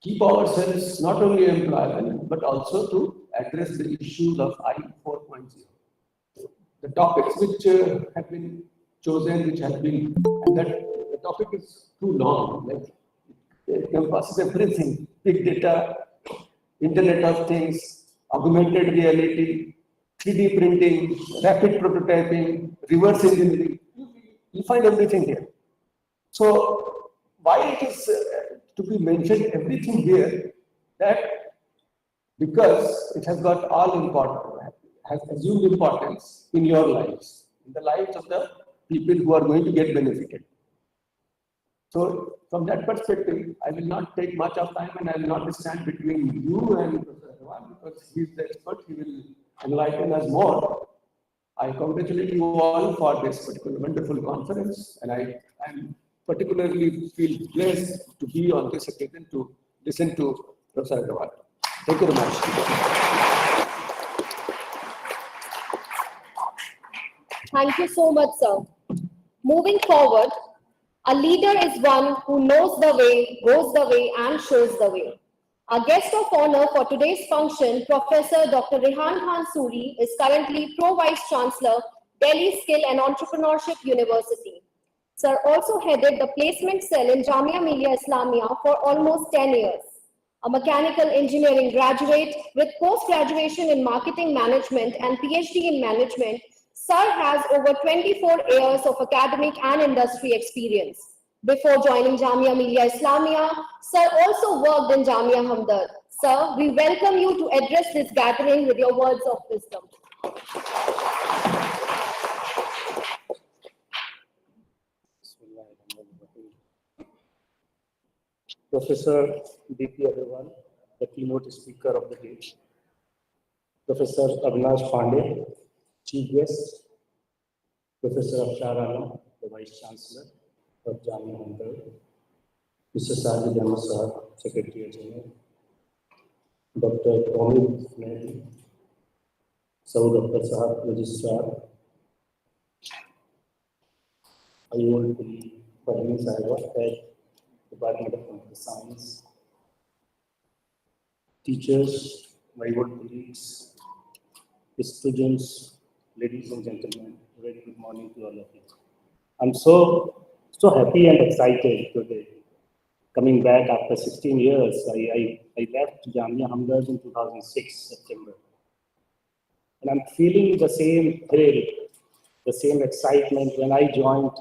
keep ourselves not only employable but also to address the issues of I 4.0. The topics which have been chosen, which have been, and that the topic is too long, like it encompasses everything: big data, Internet of Things, augmented reality, 3D printing, rapid prototyping, reverse engineering. You find everything here. So why it is to be mentioned everything here, that because it has got all important, has assumed importance in your lives, in the lives of the people who are going to get benefited. So from that perspective, I will not take much of time and I will not stand between you and Professor Agarwal because he is the expert, he will enlighten us more. I congratulate you all for this particular wonderful conference, and I particularly feel blessed to be on this occasion to listen to Professor Agarwal. Thank you very much. Thank you so much, sir. Moving forward, a leader is one who knows the way, goes the way, and shows the way. Our guest of honor for today's function, Professor Dr. Rehan Khan Suri, is currently Pro Vice Chancellor, Delhi Skill and Entrepreneurship University. Sir also headed the placement cell in Jamia Millia Islamia for almost 10 years. A mechanical engineering graduate with post-graduation in marketing management and PhD in management, Sir has over 24 years of academic and industry experience. Before joining Jamia Millia Islamia, Sir also worked in Jamia Hamdard. Sir, we welcome you to address this gathering with your words of wisdom. Professor D.P. Agarwal, the keynote speaker of the day. Professor Avinash Pandey, Chief Guest. Professor Afshar Alam, the Vice Chancellor of Jamia Hamdard. Mr. Sajid Ahmed Sahab, Secretary General. Dr. Omid Mehdi, Saud Akhtar Sahab, Registrar. Ayol Parveen Sahiba, Head, Department of Computer Science. Teachers, my old colleagues, students, ladies and gentlemen, very good morning to all of you. I'm so happy and excited today. Coming back after 16 years, I left Jamia Hamdard in 2006, September. And I'm feeling the same thrill, the same excitement when I joined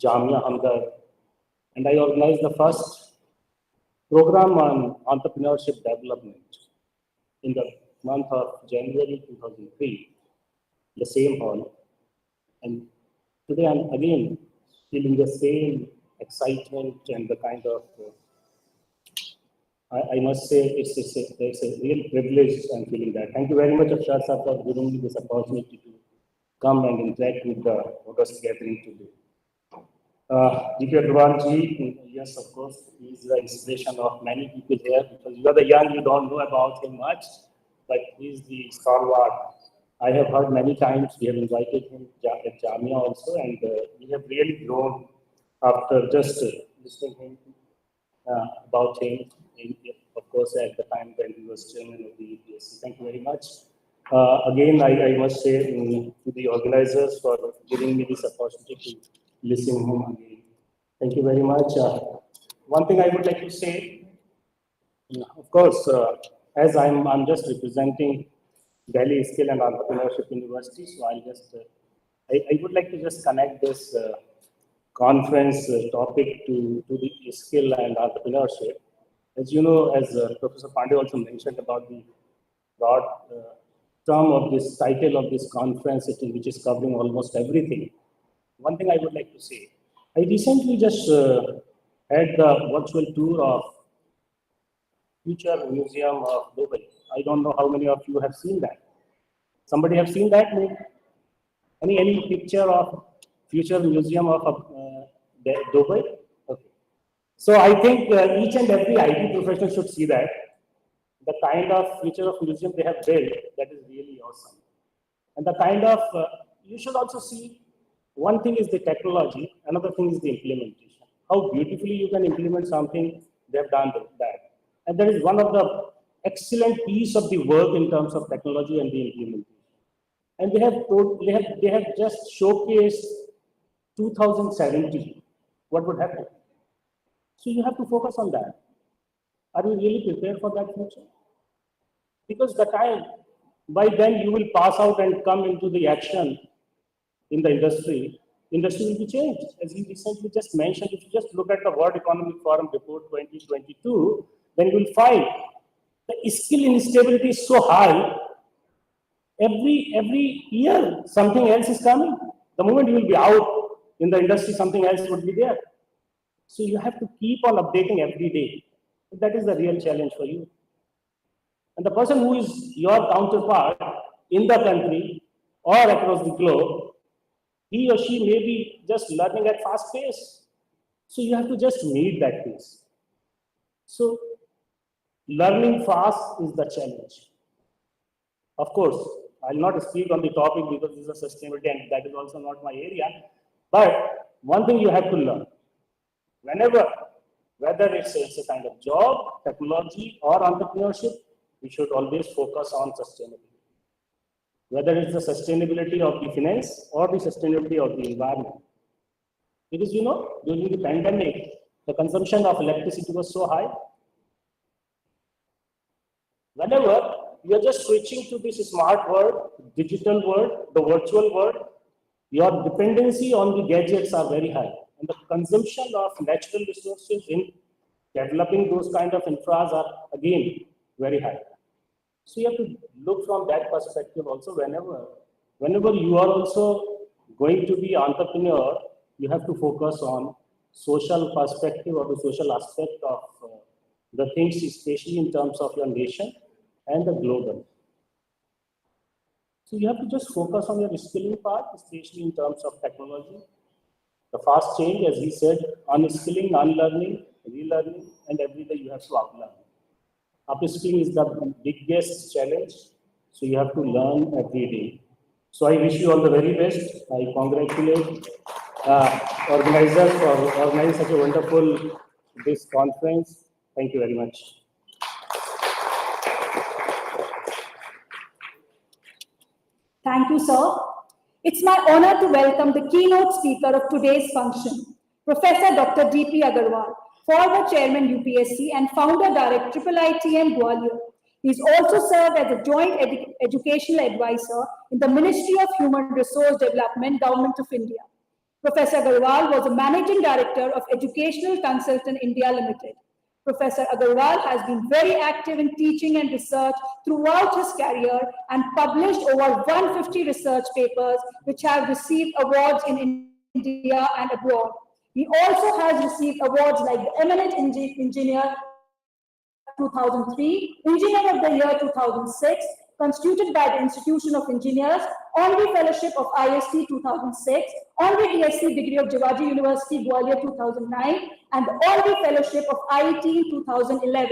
Jamia Hamdard. And I organized the first program on entrepreneurship development in the month of January 2003, the same hall. And today I'm again feeling the same excitement and the kind of, I must say, it's a real privilege I'm feeling that. Thank you very much, Afshar Sahab, for giving me this opportunity to come and interact with the August gathering today. D.P. Agarwal ji, yes, of course, he is the inspiration of many people here because you are the young, you don't know about him much, but he is the stalwart. I have heard many times we have invited him at Jamia also, and we have really grown after just listening to him about him, of course, at the time when he was chairman of the EPSC. Thank you very much. Again, I must say to the organizers for giving me this opportunity to listen to him again. Thank you very much. One thing I would like to say, of course, as I'm just representing Delhi Skill and Entrepreneurship University, so I'll just, I would like to just connect this conference topic to the skill and entrepreneurship. As you know, as Professor Pandey also mentioned about the broad term of this title of this conference, which is covering almost everything. One thing I would like to say, I recently just had the virtual tour of Future Museum of Dubai. I don't know how many of you have seen that. Somebody have seen that? Any picture of Future Museum of Dubai? Okay. So I think each and every IT professional should see that. The kind of future of museum they have built, that is really awesome. And the kind of, you should also see, one thing is the technology, another thing is the implementation. How beautifully you can implement something, they have done that. And that is one of the excellent piece of the work in terms of technology and the implementation. And they have just showcased 2070, what would happen. So you have to focus on that. Are you really prepared for that future? Because the time, by then you will pass out and come into the action in the industry will be changed. As you recently just mentioned, if you just look at the World Economic Forum report 2022, then you will find The skill instability is so high. Every year, something else is coming. The moment you will be out in the industry, something else would be there. So you have to keep on updating every day. That is the real challenge for you. And the person who is your counterpart in the country or across the globe, he or she may be just learning at fast pace. So you have to just meet that pace. So learning fast is the challenge. Of course, I'll not speak on the topic because this is a sustainability and that is also not my area. But one thing you have to learn, whenever, whether it's a kind of job, technology, or entrepreneurship, we should always focus on sustainability. Whether it's the sustainability of the finance or the sustainability of the environment. Because during the pandemic, the consumption of electricity was so high. Whenever you are just switching to this smart world, digital world, the virtual world, your dependency on the gadgets are very high. And the consumption of natural resources in developing those kind of infras are again very high. So you have to look from that perspective also. Whenever you are also going to be entrepreneur, you have to focus on social perspective or the social aspect of the things, especially in terms of your nation and the global. So you have to just focus on your skilling part, especially in terms of technology. The fast change, as he said, unskilling, unlearning, relearning, and every day you have to uplearn. Upskilling is the biggest challenge, so you have to learn every day. So I wish you all the very best. I congratulate organizers for organizing such a wonderful this conference. Thank you very much. Thank you, sir. It's my honor to welcome the keynote speaker of today's function, Professor Dr. D.P. Agarwal, former chairman UPSC and founder director IITM Gwalior. He's also served as a joint educational advisor in the Ministry of Human Resource Development, Government of India. Professor Agarwal was a managing director of Educational Consultant India Limited. Professor Agarwal has been very active in teaching and research throughout his career and published over 150 research papers which have received awards in India and abroad. He also has received awards like the Eminent Engineer 2003, Engineer of the Year 2006, constituted by the Institution of Engineers, Honorary Fellowship of IST 2006, Honorary DSc Degree of Jivaji University, Gwalior 2009, and the Honorary Fellowship of IIT 2011.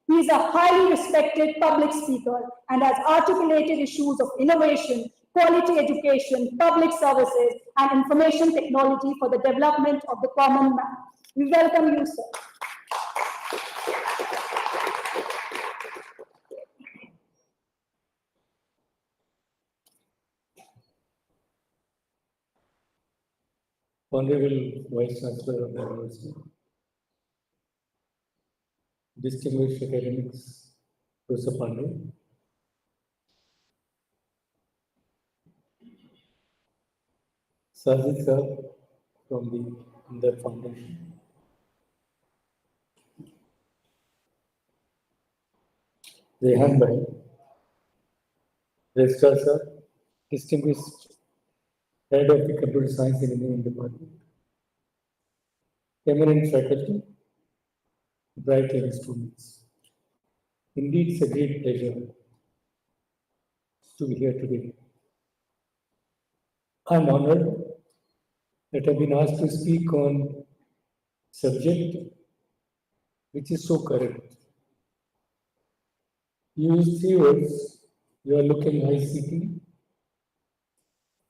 He is a highly respected public speaker and has articulated issues of innovation, quality education, public services, and information technology for the development of the common man. We welcome you, sir. Honorable Vice Chancellor of the University, distinguished academics, Professor Pandey, Sajid sir from the foundation, Rehan Bhai, Registrar sir, distinguished Head of the Computer Science and Engineering Department, eminent faculty, bright young students. Indeed, it's a great pleasure to be here today. I'm honored that I've been asked to speak on subject which is so current. You use 3 words. You are looking ICT.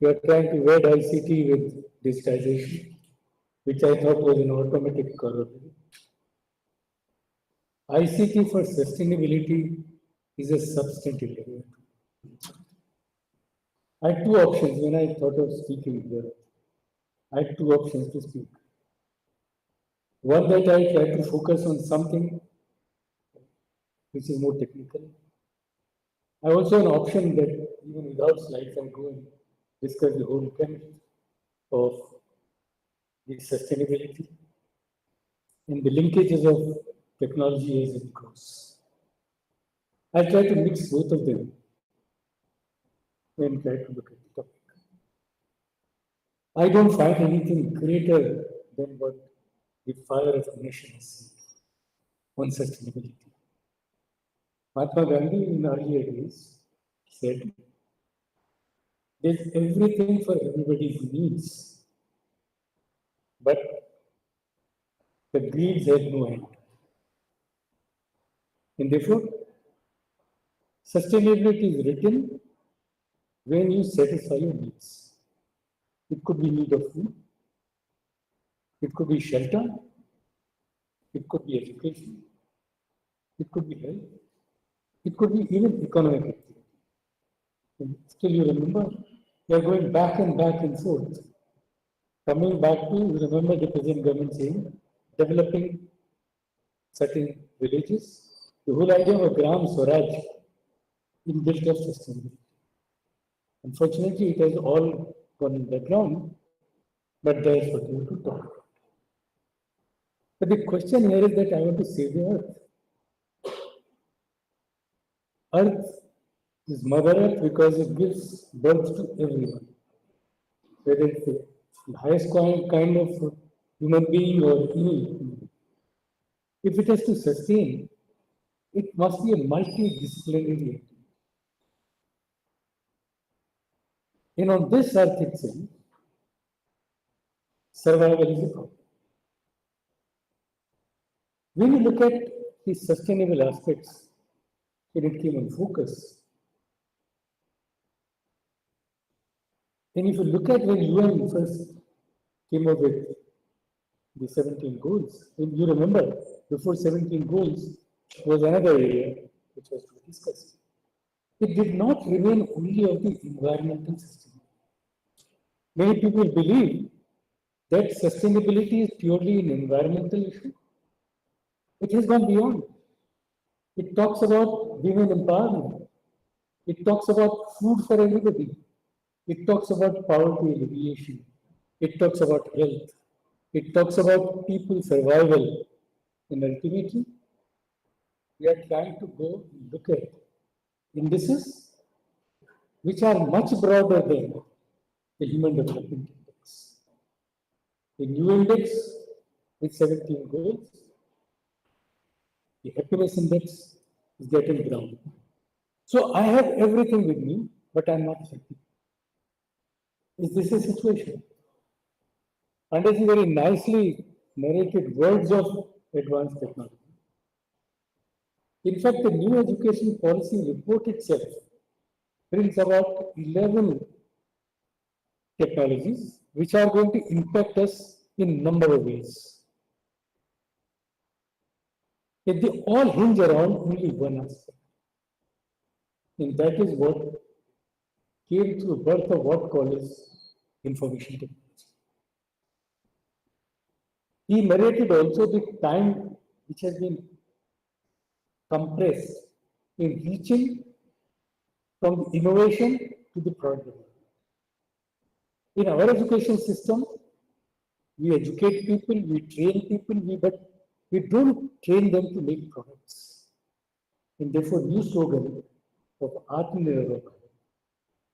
You are trying to wed ICT with digitization, which I thought was an automatic corollary. ICT for sustainability is a substantive area. I had 2 options when I thought of speaking here. I had 2 options to speak. One, that I try to focus on something which is more technical. I also an option that even without slides I go and discuss the whole gamut of the sustainability and the linkages of technology as it grows. I'll try to mix both of them and try to look at the topic. I don't find anything greater than what the father of the nation has said on sustainability. Mahatma Gandhi in earlier days said, there's everything for everybody's needs, but the greeds have no end. And therefore, sustainability is written when you satisfy your needs. It could be need of food, it could be shelter, it could be education, it could be health, it could be even economic activity. And still you remember, we are going back and forth. Coming back to, you remember the present government saying, developing certain villages, the whole idea of a Gram Swaraj in built of sustainability. Unfortunately, it has all gone in the ground, but there is what you to talk about. But the question here is that I want to save the earth. Earth is Mother Earth because it gives birth to everyone, whether it's the highest kind of human being or any. If it has to sustain, it must be a multidisciplinary activity. And on this earth itself, survival is a problem. When you look at the sustainable aspects, when it came in focus, and if you look at when UN first came up with the 17 goals, and you remember before 17 goals was another area which was to be discussed. It did not remain only of the environmental system. Many people believe that sustainability is purely an environmental issue. It has gone beyond. It talks about women empowerment. It talks about food for everybody. It talks about poverty alleviation. It talks about health. It talks about people's survival. And ultimately, we are trying to go look at indices which are much broader than the Human Development Index. The new index with 17 goals, the happiness index is getting grounded. So I have everything with me, but I'm not happy. Is this a situation? Under the very nicely narrated words of advanced technology. In fact, the new education policy report itself brings about 11 technologies which are going to impact us in a number of ways. Yet they all hinge around only one aspect. And that is what came to the birth of what called as information technology. He narrated also the time which has been compressed in reaching from innovation to the product development. In our education system, we educate people, we train people, but we don't train them to make products. And therefore, new slogan of Atmanirbhar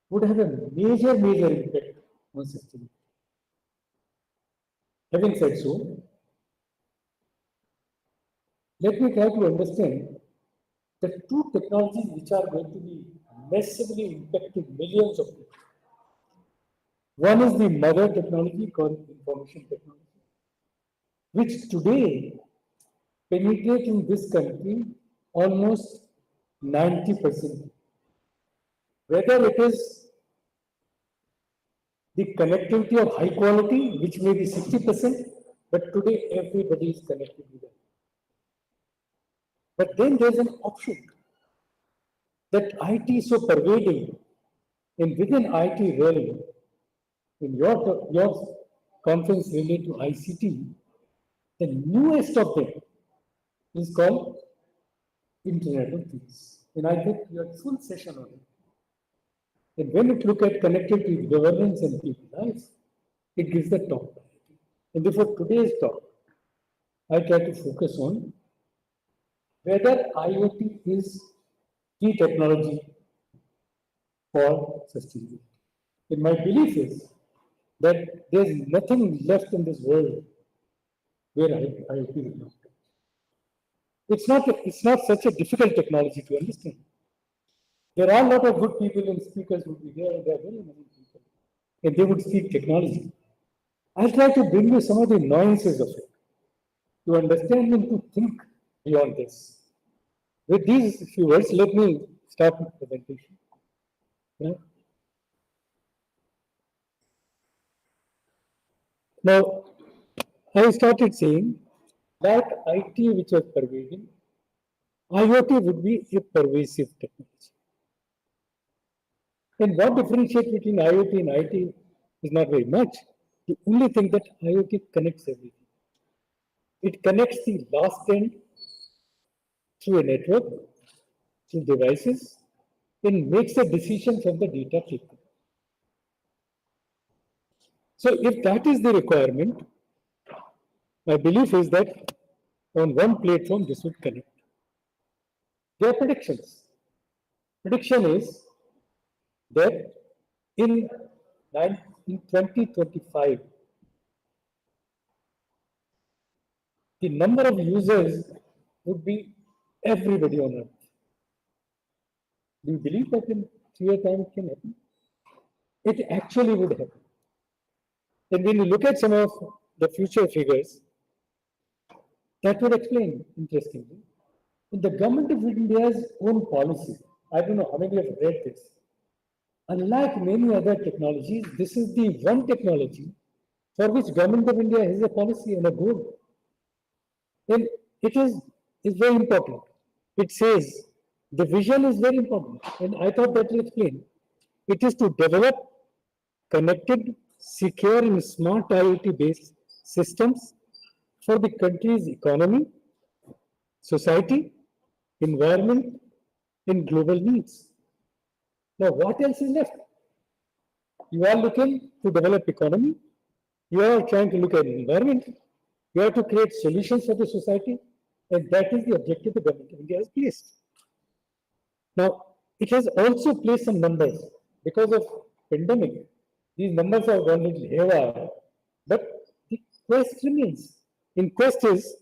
would have a major impact on sustainability. Having said so, let me try to understand the two technologies which are going to be massively impacting millions of people. One is the mother technology called information technology, which today penetrates in this country almost 90%. Whether it is the connectivity of high quality, which may be 60%, but today everybody is connected with it. But then there's an option that IT is so pervading, and within IT realm, in your conference related to ICT, the newest of them is called Internet of Things. And I think you had full session on it. And when it look at connectivity with governance and people life, it gives the top priority. And therefore today's talk, I try to focus on whether IoT is key technology for sustainability. And my belief is that there's nothing left in this world where IoT will not touch. It's not such a difficult technology to understand. There are a lot of good people and speakers who will be here, and there are very many people, and they would speak technology. I'll try to bring you some of the nuances of it, to understand and to think beyond this. With these few words, let me start my presentation. Yeah. Now, I started saying that IT, which was pervading, IoT would be a pervasive technology. And what differentiates between IoT and IT is not very much. The only thing that IoT connects everything. It connects the last end through a network, through devices, and makes a decision from the data taken. So if that is the requirement, my belief is that on one platform this would connect. There are predictions. Prediction is that in 2025, the number of users would be everybody on earth. Do you believe that in 3 years' time it can happen? It actually would happen. And when you look at some of the future figures, that would explain, interestingly, in the government of India's own policy. I don't know how many have read this. Unlike many other technologies, this is the one technology for which Government of India has a policy and a goal. And it is very important. It says the vision is very important, and I thought that will explain. It is to develop connected, secure, and smart IoT-based systems for the country's economy, society, environment, and global needs. Now, what else is left? You are looking to develop economy. You are trying to look at environment. You have to create solutions for the society, and that is the objective the Government of India has placed. Now, it has also placed some numbers because of pandemic. These numbers have gone a little haywire, but the quest remains. In quest is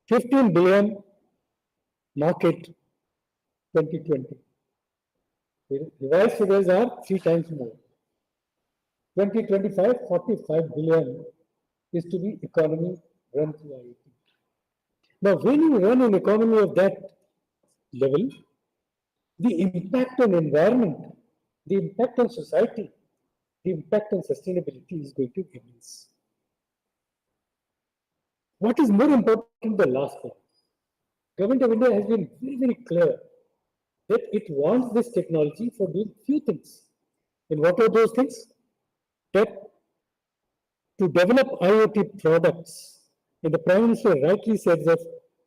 15 billion market 2020. The revised figures are 3 times more. 2025, 45 billion is to be economy run through IoT. Now, when you run an economy of that level, the impact on environment, the impact on society, the impact on sustainability is going to be immense. What is more important, the last one. Government of India has been very, very clear that it wants this technology for doing few things. And what are those things? That to develop IoT products, and the Prime Minister rightly says that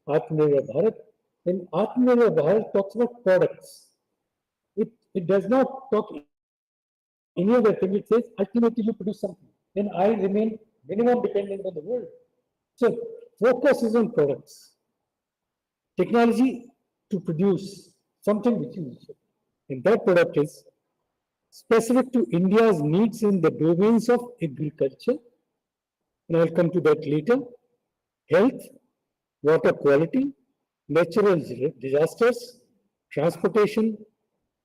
Atmanirbhar Bharat, and Atmanirbhar Bharat talks about products. It does not talk any other thing. It says ultimately you produce something. Then I remain minimum dependent on the world. So focus is on products. Technology to produce something which is, and that product is specific to India's needs in the domains of agriculture, and I'll come to that later, health, water quality, natural disasters, transportation,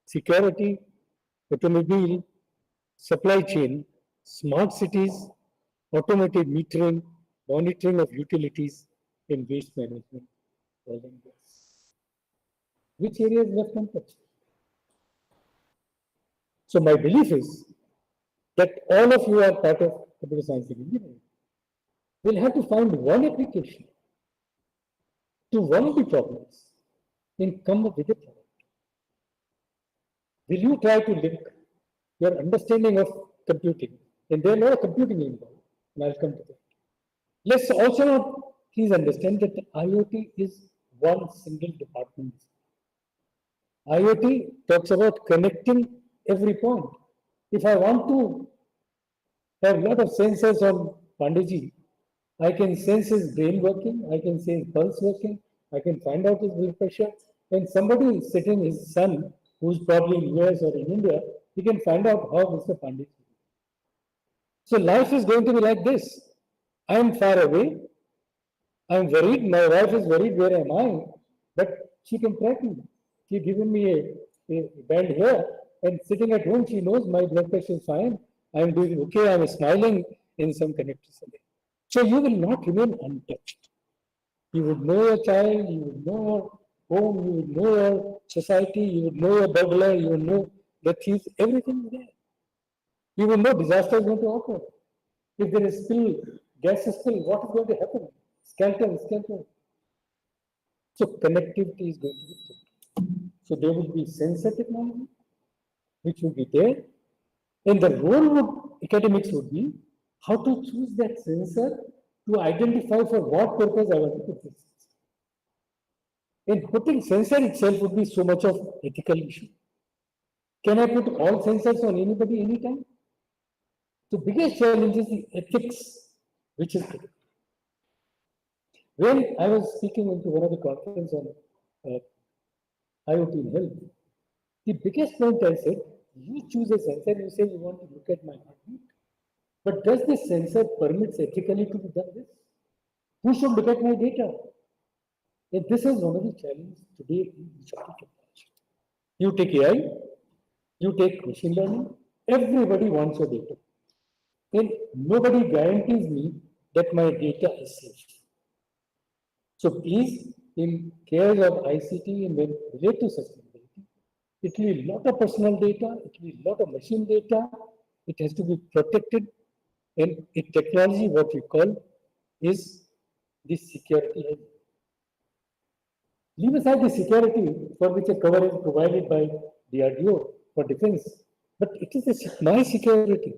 security, automobile, supply chain, smart cities, automated metering, monitoring of utilities, and waste management. Which area is left untouched? So my belief is that all of you are part of computer science and engineering. We'll have to find one application to one of the problems and come up with a product. Will you try to link your understanding of computing? And there's a lot of computing involved, and I'll come to that. Let's also not please understand that IoT is one single department. IoT talks about connecting every point. If I want to have a lot of sensors on Pandeyji, I can sense his brain working, I can sense his pulse working, I can find out his blood pressure, And somebody is sitting, his son, who's probably in US or in India, he can find out how Mr. Pandit is. So life is going to be like this. I am far away. I am worried. My wife is worried. Where am I? But she can track me. She given me a band here, and sitting at home, she knows my blood pressure is fine. I am doing okay. I am smiling in some connectivity. So you will not remain untouched. You would know your child. You would know your home. You would know your society. You would know your burglar. You would know the thieves. Everything is there. You will know disaster is going to occur. If there is spill, gas is spill, what is going to happen? Skelter. So connectivity is going to be there. So there will be sensor technology, which will be there. And the role of academics would be how to choose that sensor to identify for what purpose I want to put this. And putting sensor itself would be so much of ethical issue. Can I put all sensors on anybody anytime? The biggest challenge is the ethics, which is critical. When I was speaking into one of the conferences on IoT in health, the biggest point I said, you choose a sensor, you say you want to look at my heartbeat, but does this sensor permits ethically to be done this? Who should look at my data? And this is one of the challenges today in technology. You take AI, you take machine learning, everybody wants your data. And nobody guarantees me that my data is safe. So please, in care of ICT and when related to sustainability, it will be a lot of personal data, it will be a lot of machine data, it has to be protected, and in technology, what we call is the security. Leave aside the security for which a cover is provided by DRDO for defense, but it is my security.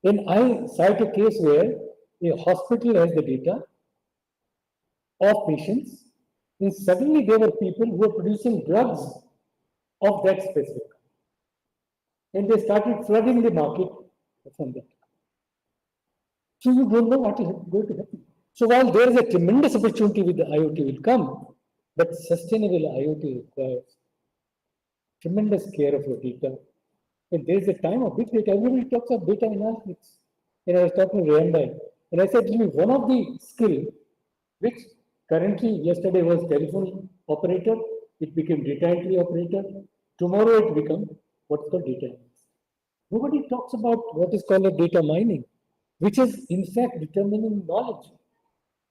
And I cite a case where a hospital has the data of patients, and suddenly there were people who were producing drugs of that specific. And they started flooding the market from that. So you don't know what is going to happen. So while there is a tremendous opportunity with the IoT will come, but sustainable IoT requires tremendous care of your data. And there is a time of big data. Everybody talks of data analytics. And I was talking to Rayanda, and I said, one of the skill which currently yesterday was telephone operator, it became data entry operator. Tomorrow it becomes what's called data analysis. Nobody talks about what is called a data mining, which is in fact determining knowledge.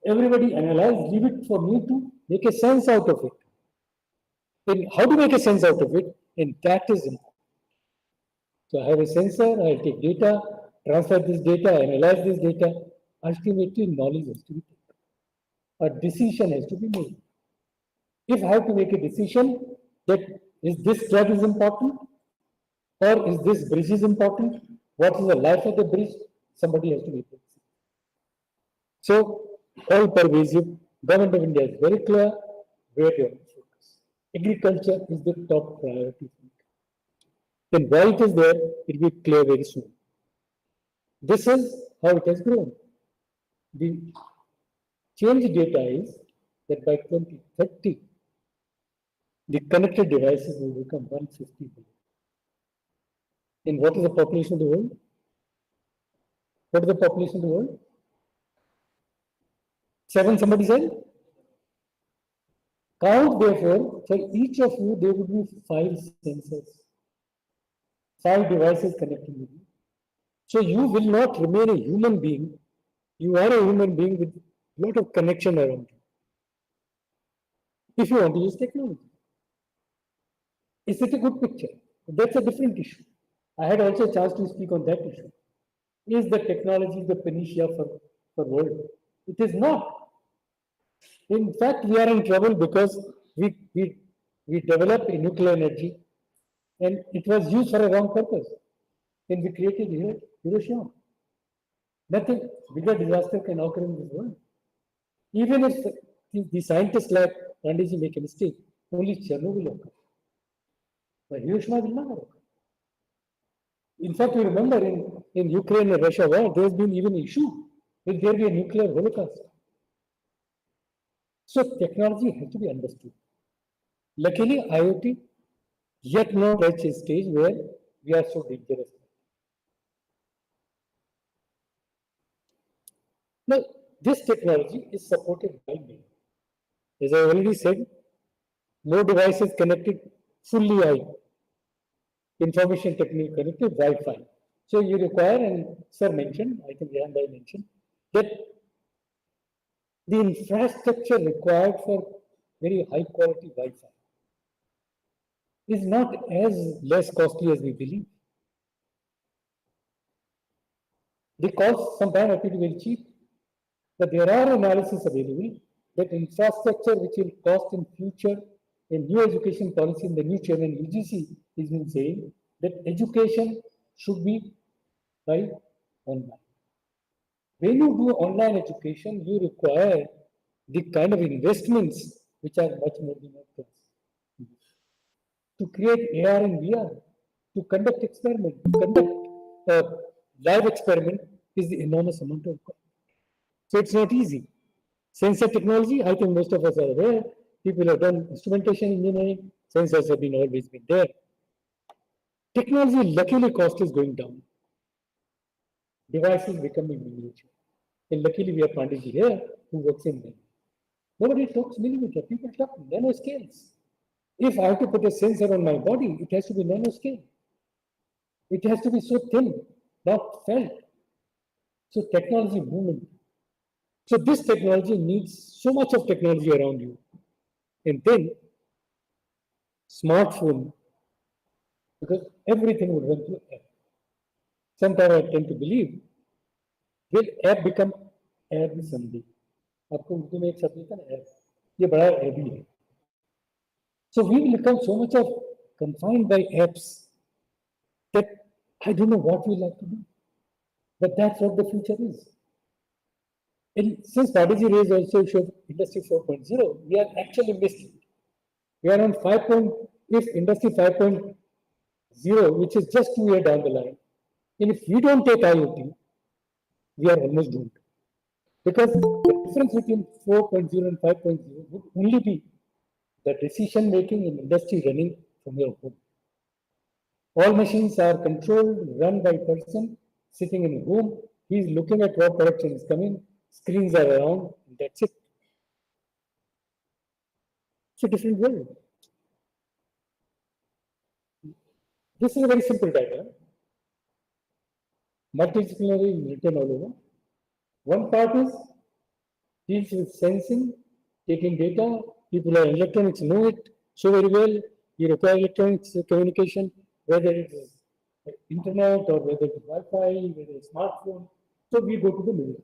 Everybody analyze, leave it for me to make a sense out of it. And how to make a sense out of it, and that is important. So I have a sensor, I take data, transfer this data, analyze this data. Ultimately, knowledge has to be taken. A decision has to be made. If I have to make a decision that is this drug is important, or is this bridge is important, what is the life of the bridge, somebody has to make it. So, all pervasive, Government of India is very clear where they are focus. Agriculture is the top priority. Then why it is there, it will be clear very soon. This is how it has grown. The change data is that by 2030, the connected devices will become 150 billion. And what is the population of the world? What is the population of the world? 7, somebody said? Count therefore, for each of you, there would be 5 sensors, 5 devices connecting with you. So you will not remain a human being. You are a human being with a lot of connection around you. If you want to use technology. Is it a good picture? That's a different issue. I had also a chance to speak on that issue. Is the technology the panacea for world? It is not. In fact, we are in trouble because we developed a nuclear energy and it was used for a wrong purpose. And we created Hiroshima. Nothing bigger disaster can occur in this world. Even if the scientists like Pandiji make a mistake, only Chernobyl occurred. But Hiroshima will not occur. In fact, we remember in Ukraine and Russia war, there has been even an issue. Will there be a nuclear holocaust? So technology has to be understood. Luckily, IoT yet not reached a stage where we are so dangerous. Now, this technology is supported by me. As I already said, no devices connected fully information technique connected Wi-Fi. So you require, and sir mentioned, I think Rehan Bhai mentioned, that the infrastructure required for very high quality Wi-Fi is not as less costly as we believe. The cost sometimes appear to be very cheap, but there are analyses available that infrastructure which will cost in future, a new education policy in the new chairman UGC has been saying that education should be by online. When you do online education, you require the kind of investments which are much more than that. To create AR and VR, to conduct experiment, to conduct a live experiment is the enormous amount of cost. So it's not easy. Sensor technology, I think most of us are aware. People have done instrumentation engineering. Sensors have been always been there. Technology, luckily, cost is going down. Devices becoming miniature. And luckily, we have Panditji here who works in them. Nobody talks millimeter. People talk nanoscales. If I have to put a sensor on my body, it has to be nanoscale. It has to be so thin, not felt. So technology movement. So this technology needs so much of technology around you. And then smartphone, because everything would run through app. Sometimes I tend to believe, will app become app someday? आपको उर्दू में एक शब्द होता है ना app, ये बड़ा app ही है. So we will become so much of confined by apps that I don't know what we like to do. But that's what the future is. And since Panditji raised also showed Industry 4.0, we are actually missed. We are on 5. If Industry 5.0, which is just 2 years down the line, and if we don't take IoT, we are almost doomed. Because the difference between 4.0 and 5.0 would only be the decision making in industry running from your home. All machines are controlled, run by a person sitting in a room. He's looking at what production is coming, screens are around, and that's it. It's a different world. This is a very simple diagram. Multidisciplinary written all over. One part is deals with sensing, taking data. People are electronics know it so very well. You require electronics communication, whether it is internet or whether it is Wi-Fi, whether it's smartphone. So we go to the middle.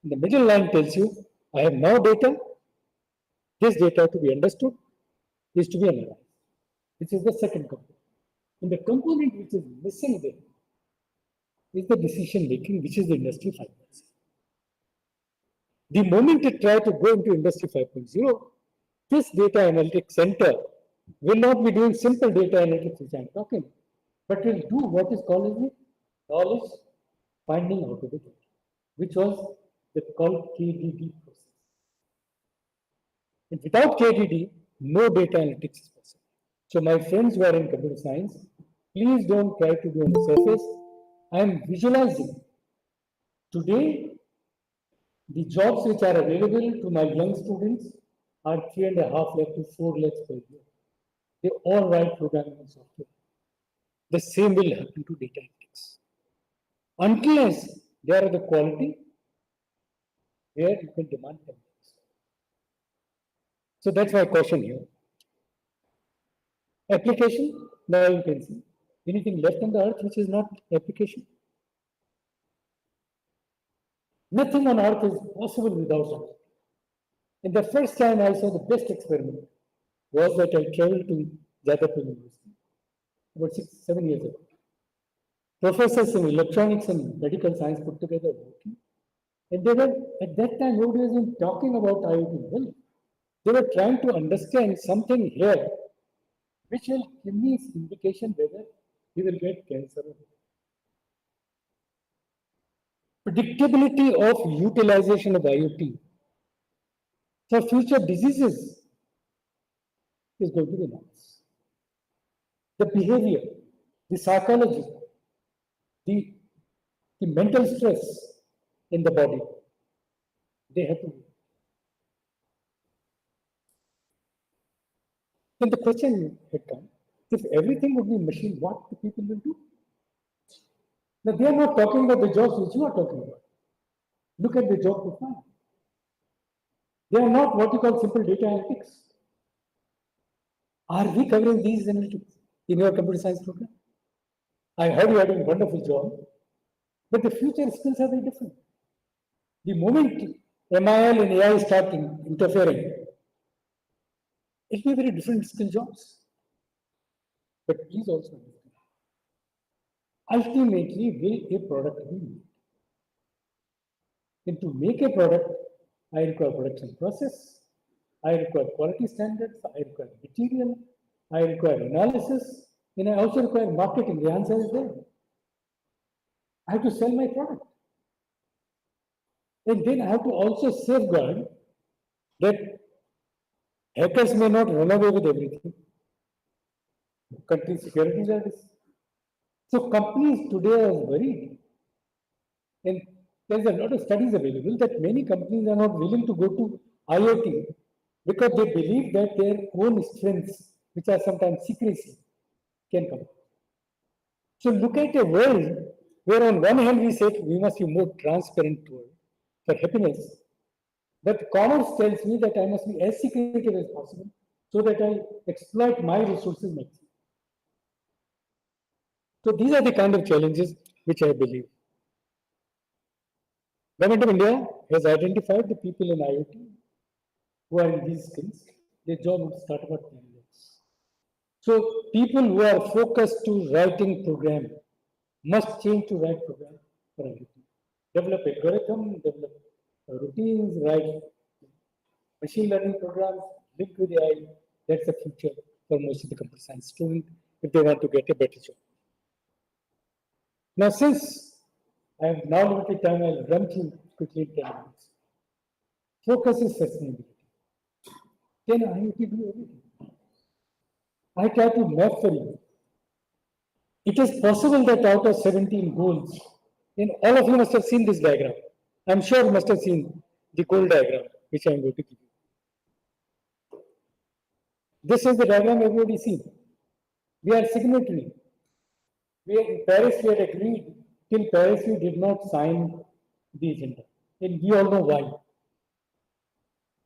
The middle line tells you, I have now data. This data to be understood is to be analyzed. This is the second component. And the component which is missing there is the decision making, which is the Industry 5.0. The moment it tries to go into Industry 5.0, this data analytics center will not be doing simple data analytics, which I'm talking, but will do what is called as knowledge finding out of the data, which was the called KDD process. And without KDD, no data analytics is possible. So my friends who are in computer science, please don't try to do on the surface. I am visualizing. Today, the jobs which are available to my young students are 3.5 lakh to 4 lakhs per year. They all write programming and software. The same will happen to data analytics. Unless they are of the quality where you can demand them. So that's my caution here. Application, now you can see. Anything left on the earth which is not application? Nothing on earth is possible without it. And the first time I saw the best experiment was that I traveled to Jadavpur University about 6-7 years ago. Professors in electronics and medical science put together working. And they were, at that time, nobody was even talking about IoT. Well, they were trying to understand something here which will give me indication whether we will get cancer or not. Predictability of utilization of IoT for future diseases. is going to be nice. The behavior, the psychology, the, the mental stress in the body, they have to. Then the question had come, if everything would be machine, what the people will do? Now they are not talking about the jobs which you are talking about. Look at the job profile. They are not what you call simple data analytics. Are we covering these analytics in your computer science program? I heard you are doing a wonderful job, but the future skills are very different. The moment MIL and AI start interfering, it will be very different skill jobs. But please also understand, ultimately, will a product be made? And to make a product, I require production process, I require quality standards, I require material, I require analysis, and I also require marketing. The answer is there. I have to sell my product. And then I have to also safeguard that hackers may not run away with everything. Country securities are this. So companies today are worried. And there's a lot of studies available that many companies are not willing to go to IoT because they believe that their own strengths, which are sometimes secrecy, can come. So look at a world where on one hand we said we must be more transparent world for happiness, but commerce tells me that I must be as secretive as possible so that I exploit my resources maximum. So these are the kind of challenges which I believe. Government of India has identified the people in IoT who are in these skills. Their job would start about 10 years. So people who are focused to writing program must change to write program for IoT. Develop algorithm, develop routines, write machine learning programs, linked with AI. That's the future for most of the computer science students if they want to get a better job. Now, since I have now limited time, I'll run through quickly in 10 minutes. Focus is sustainability. Can IoT do everything? I try to map for you. It is possible that out of 17 goals, and all of you must have seen this diagram. I'm sure you must have seen the goal diagram, which I'm going to give you. This is the diagram everybody seen. We are signatory. In Paris, we had agreed. Till Paris, we did not sign the agenda. And we all know why.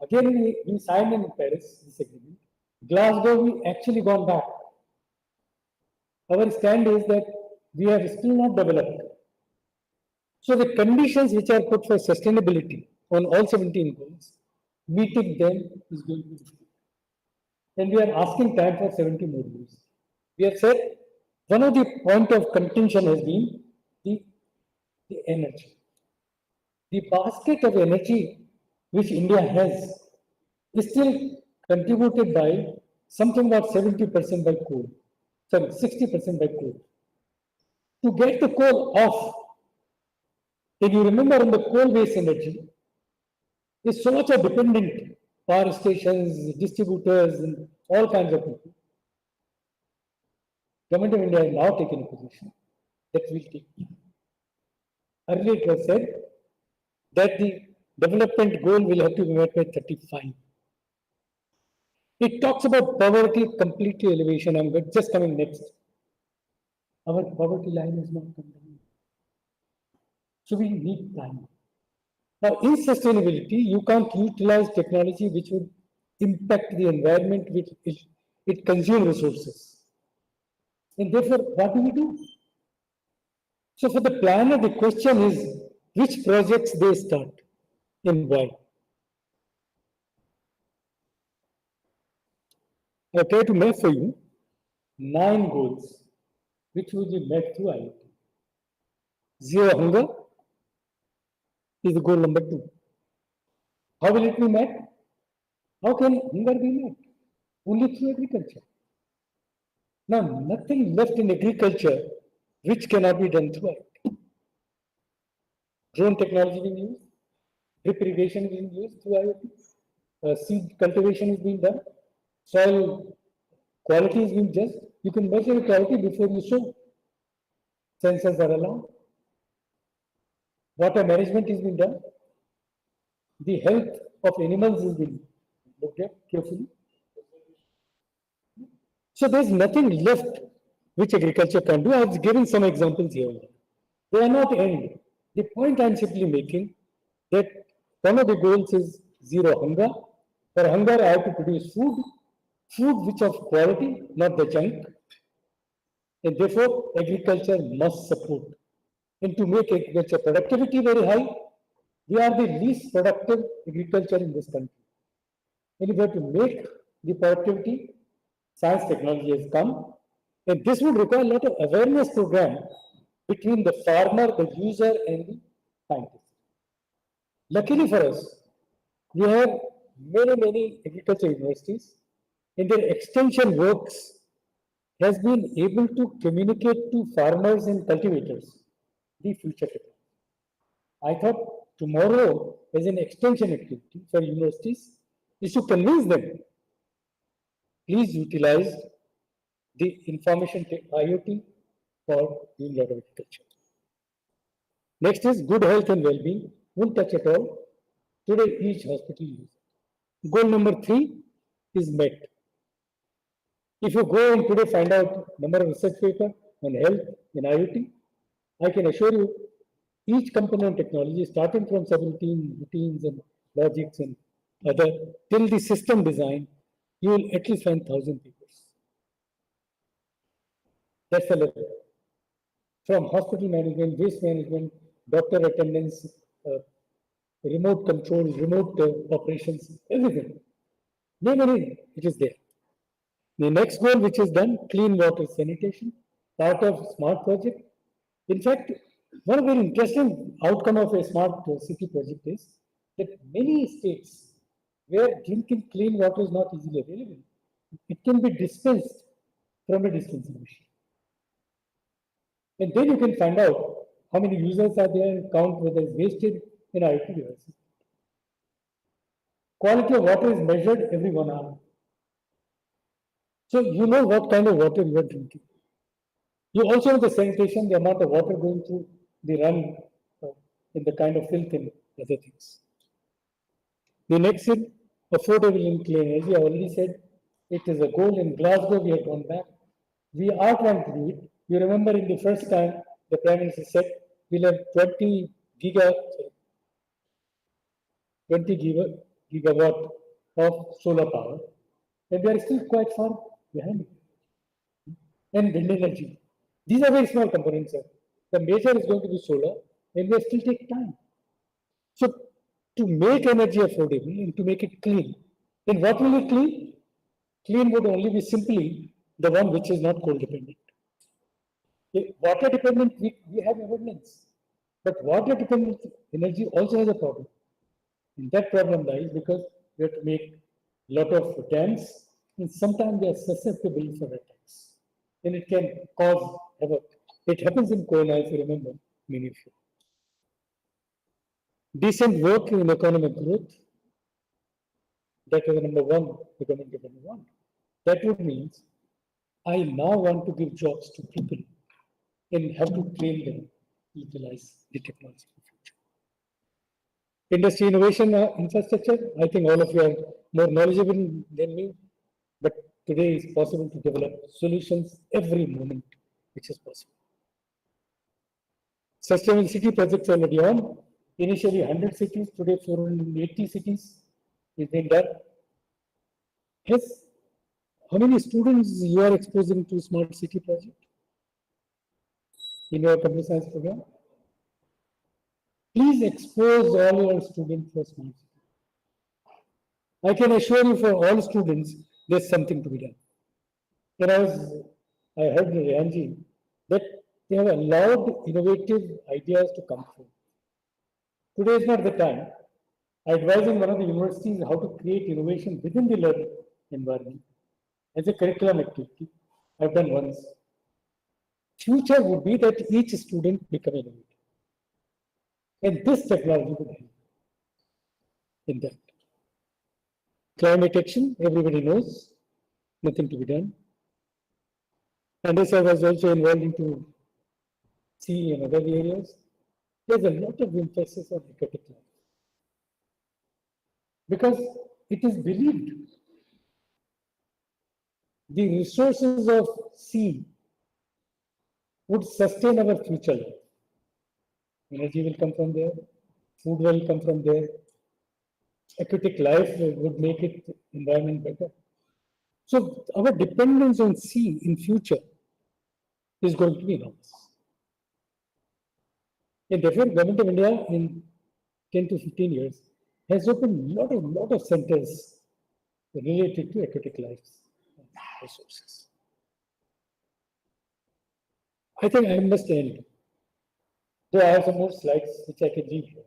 Again, we signed in Paris this agreement. Glasgow, we actually gone back. Our stand is that we have still not developed. So the conditions which are put for sustainability on all 17 goals, meeting them is going to be difficult. And we are asking time for 70 more years. We have said one of the point of contention has been the energy. The basket of energy which India has is still contributed by something about 70% by coal, sorry, 60% by coal. To get the coal off, if you remember on the coal-based energy, is so much of dependent power stations, distributors, and all kinds of people. Government of India has now taken a position that will take. Earlier it was said that the development goal will have to be met by 35. It talks about poverty completely elevation. I'm just coming next. Our poverty line is not come down. So we need time. Now, in sustainability, you can't utilize technology which would impact the environment, which it consumes resources. And therefore, what do we do? So for the planner, the question is, which projects they start and why? I try to map for you 9 goals, which will be met through IoT. Zero hunger is goal number 2. How will it be met? How can hunger be met? Only through agriculture. Now, nothing left in agriculture which cannot be done through IoT. Drone technology being used, drip irrigation is being used through IoT, seed cultivation is being done, soil Quality is being judged. You can measure quality before you sow. Sensors are allowed. Water management is being done. The health of animals is being looked at carefully. So there's nothing left which agriculture can do. I've given some examples here. They are not end. The point I'm simply making that one of the goals is zero hunger. For hunger, I have to produce food which of quality, not the junk. And therefore, agriculture must support. And to make agriculture productivity very high, we are the least productive agriculture in this country. And if we have to make the productivity, science technology has come, and this would require a lot of awareness program between the farmer, the user, and the scientist. Luckily for us, we have many agriculture universities, and their extension works has been able to communicate to farmers and cultivators the future technology. I thought tomorrow, as an extension activity for universities, is to convince them, please utilize the information IoT for doing lot of agriculture. Next is good health and well-being. Won't touch at all. Today, each hospital uses it. Goal number 3 is met. If you go and today find out number of research paper on health in IoT, I can assure you each component technology, starting from routines and logics and other, till the system design, you will at least find 1,000 papers. That's the level. From hospital management, waste management, doctor attendance, remote control, remote operations, everything. It is there. The next goal, which is done, clean water sanitation, part of smart project. In fact, one very interesting outcome of a smart city project is that many states where drinking clean water is not easily available, it can be dispensed from a dispensing machine. And then you can find out how many users are there and count whether it's wasted in IoT devices. Quality of water is measured every 1 hour. So you know what kind of water you are drinking. You also know the sanitation, the amount of water going through the run in the kind of filth and other things. The next is affordable and clean energy. I already said it is a goal. In Glasgow, we have gone back. We are trying to do it. You remember in the first time, the Prime Minister said we'll have 20 gigawatt of solar power. And we are still quite far behind it. And wind energy. These are very small components, sir. The major is going to be solar, and they still take time. So, to make energy affordable and to make it clean, then what will be clean? Clean would only be simply the one which is not coal dependent. Water dependent, we have abundance. But water dependent energy also has a problem. And that problem lies because we have to make a lot of dams, and sometimes they are susceptible for attacks. And it can cause havoc. It happens in Koina, if you remember, many of you. Decent work in economic growth. That is the number one, economic number one. That would mean I now want to give jobs to people and have to train them to utilize the technology in the future. Industry innovation infrastructure, I think all of you are more knowledgeable than me, but today it's possible to develop solutions every moment, which is possible. Sustainable city projects already on. Initially 100 cities, today 480 cities is being done. Yes, how many students you are exposing to smart city project in your computer science program? Please expose all your students for smart city. I can assure you for all students, there's something to be done. When I heard Rayanji that they have allowed innovative ideas to come through. Today is not the time. I advise in one of the universities how to create innovation within the learning environment as a curriculum activity. I've done once. Future would be that each student become innovative. And this technology would help in that. Climate action, everybody knows, nothing to be done. And as I was also involved into C and other areas, there's a lot of emphasis on aquatic life. Because it is believed the resources of sea would sustain our future life. Energy will come from there, food will come from there, aquatic life would make it environment better. So our dependence on sea in future is going to be enormous. And therefore, Government of India in 10 to 15 years has opened a lot of centers related to aquatic life resources. I think I must end. There are some more slides which I can leave here,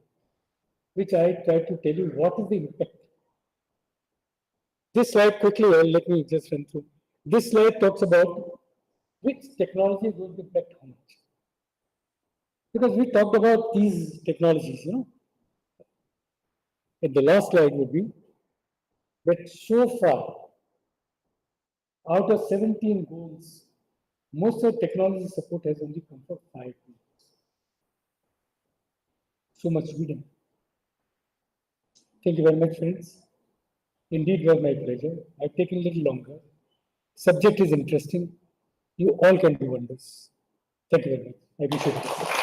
which I try to tell you what is the impact. This slide quickly, let me just run through. This slide talks about which technology is going to impact how much. Because we talked about these technologies, And the last slide would be that so far, out of 17 goals, most of technology support has only come for 5 goals. So much to be done. Thank you very much, friends. Indeed, it was my pleasure. I've taken a little longer. Subject is interesting. You all can do wonders. Thank you very much. I appreciate it.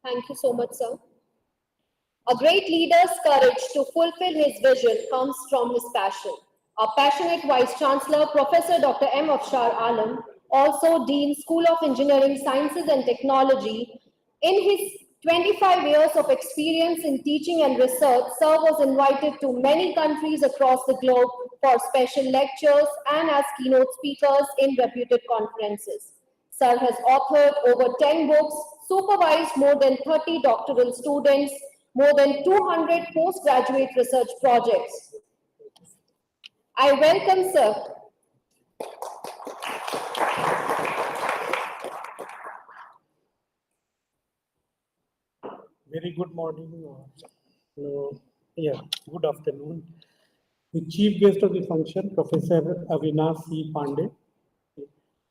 Thank you so much, sir. A great leader's courage to fulfill his vision comes from his passion. Our passionate Vice Chancellor, Professor Dr. M. Afshar Alam, also Dean, School of Engineering, Sciences and Technology, in his 25 years of experience in teaching and research, sir was invited to many countries across the globe for special lectures and as keynote speakers in reputed conferences. Sir has authored over 10 books, supervised more than 30 doctoral students, more than 200 postgraduate research projects. I welcome Sir. Very good morning. Good afternoon. The chief guest of the function, Professor Avinash C. Pandey.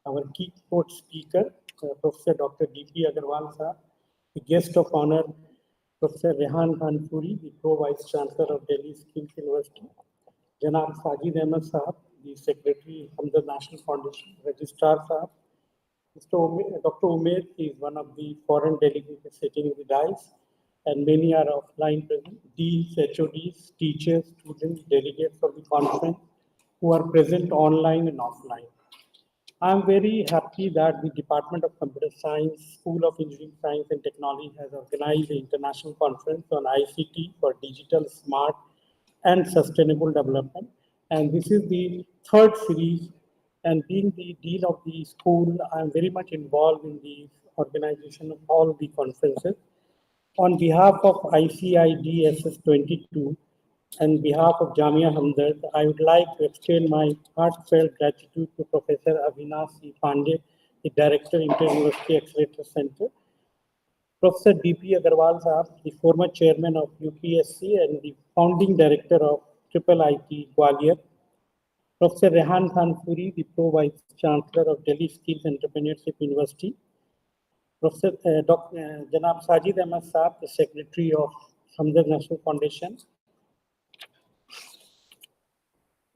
Our keynote speaker, Professor Dr. D.P. Agarwal sir. The guest of honor, Professor Rehan Khanpuri, the Pro-Vice Chancellor of Delhi Skills University. Janab Sajid Ahmed Sahab, the Secretary of the National Foundation, Registrar Sahab. Dr. Umair is one of the foreign delegates sitting in the dais, and many are offline present. Deans, HODs, teachers, students, delegates of the conference who are present online and offline. I am very happy that the Department of Computer Science, School of Engineering Science and Technology has organized an international conference on ICT for digital, smart, and sustainable development. And this is the third series. And being the dean of the school, I am very much involved in the organization of all the conferences. On behalf of ICID SS22 and behalf of Jamia Hamdard, I would like to extend my heartfelt gratitude to Professor Avinash C. Pandey, the Director, Inter-University Accelerator Center, Professor D.P. Agarwal Sahab, the former Chairman of UPSC and the Founding Director of IIIT Gwalior, Professor Rehan Khanpuri, the Pro-Vice Chancellor of Delhi Skills Entrepreneurship University, Professor Janab Sajid Ahmed Saab, the Secretary of Hamdard National Foundation,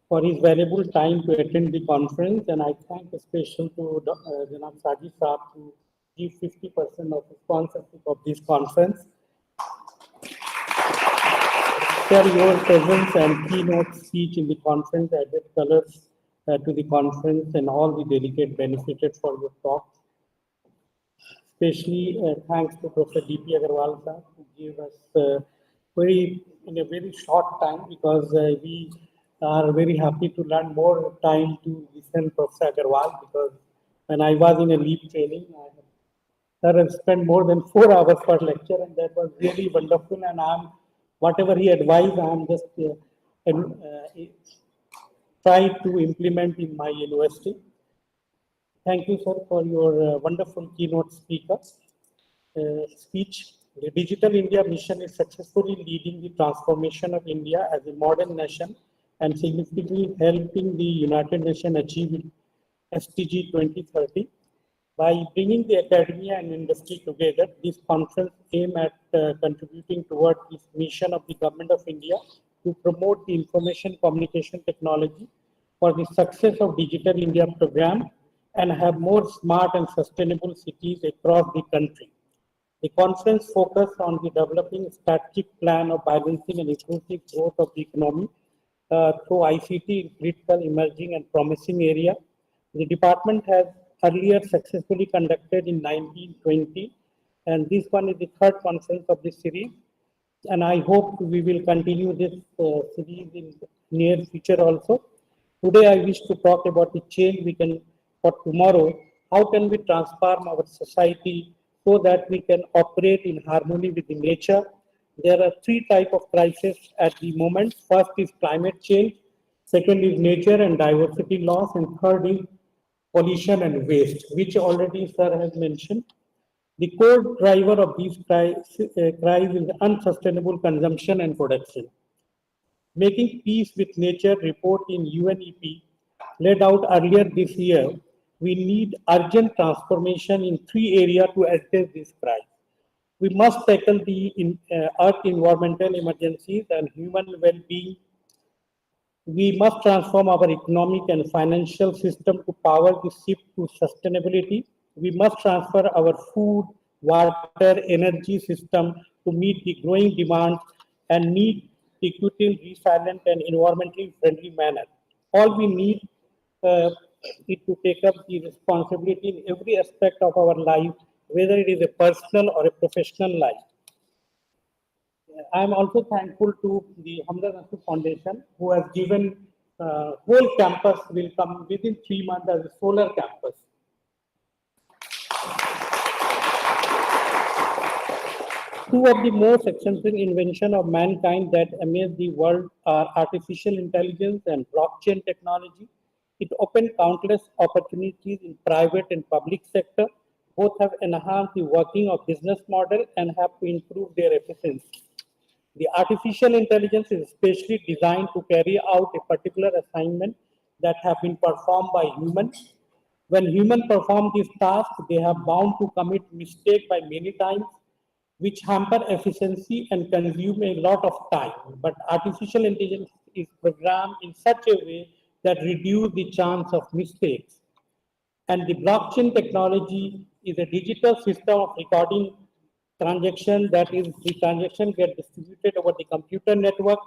for his valuable time to attend the conference, and I thank especially to Janab Sajid Saab to give 50% of the sponsorship of this conference. Sir, your presence and keynote speech in the conference added colors to the conference, and all the delegates benefited from your talk. Especially thanks to Professor D.P. Agarwal sir, who gave us in a very short time, because we are very happy to learn more time to listen to Professor Agarwal, because when I was in a leap training, Sir has spent more than 4 hours per lecture, and that was really wonderful. And whatever he advised, I'm just try to implement in my university. Thank you, sir, for your wonderful keynote speech. The Digital India mission is successfully leading the transformation of India as a modern nation and significantly helping the United Nations achieve SDG 2030. By bringing the academia and industry together, this conference aims at contributing towards this mission of the Government of India to promote the information communication technology for the success of Digital India program and have more smart and sustainable cities across the country. The conference focused on the developing strategic plan of balancing and inclusive growth of the economy through ICT in critical, emerging and promising area. The department has earlier successfully conducted in 1920, and this one is the third conference of this series. And I hope we will continue this series in near future also. Today, I wish to talk about the change we can for tomorrow. How can we transform our society so that we can operate in harmony with the nature? There are three types of crises at the moment. First is climate change, second is nature and diversity loss, and third is pollution and waste, which already sir has mentioned. The core driver of these crises is unsustainable consumption and production. Making Peace with Nature report in UNEP laid out earlier this year, we need urgent transformation in three areas to address this crisis. We must tackle the earth environmental emergencies and human well-being. We must transform our economic and financial system to power the shift to sustainability. We must transfer our food, water, energy system to meet the growing demand and meet equitable, resilient, and environmentally friendly manner. All we need is to take up the responsibility in every aspect of our life, whether it is a personal or a professional life. I am also thankful to the Hamza Nasu Foundation, who has given whole campus will come within 3 months as a solar campus. Two of the most exciting inventions of mankind that amaze the world are artificial intelligence and blockchain technology. It opened countless opportunities in private and public sector. Both have enhanced the working of business model and have to improve their efficiency. The artificial intelligence is specially designed to carry out a particular assignment that have been performed by humans. When humans perform this task, they are bound to commit mistake by many times, which hamper efficiency and consume a lot of time. But artificial intelligence is programmed in such a way that reduce the chance of mistakes. And the blockchain technology is a digital system of recording transaction, that is, the transaction get distributed over the computer network.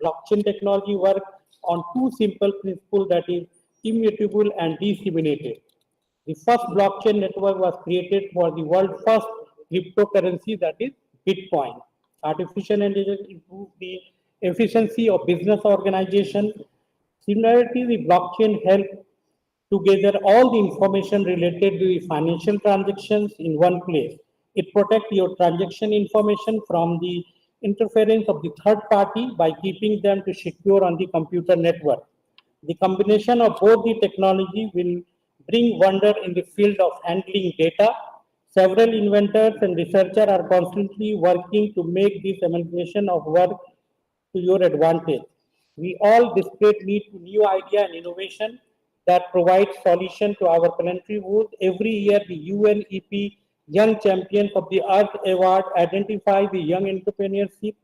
Blockchain technology work on two simple principles, that is immutable and disseminated. The first blockchain network was created for the world's first cryptocurrency, that is Bitcoin. Artificial intelligence improves the efficiency of business organization. Similarly, the blockchain helps to gather all the information related to the financial transactions in one place. It protects your transaction information from the interference of the third party by keeping them to secure on the computer network. The combination of both the technology will bring wonder in the field of handling data. Several inventors and researchers are constantly working to make this amalgamation of work to your advantage. We all desperate need to new idea and innovation that provides solution to our planetary woes. Every year, the UNEP Young Champions of the Earth Award identify the young entrepreneurship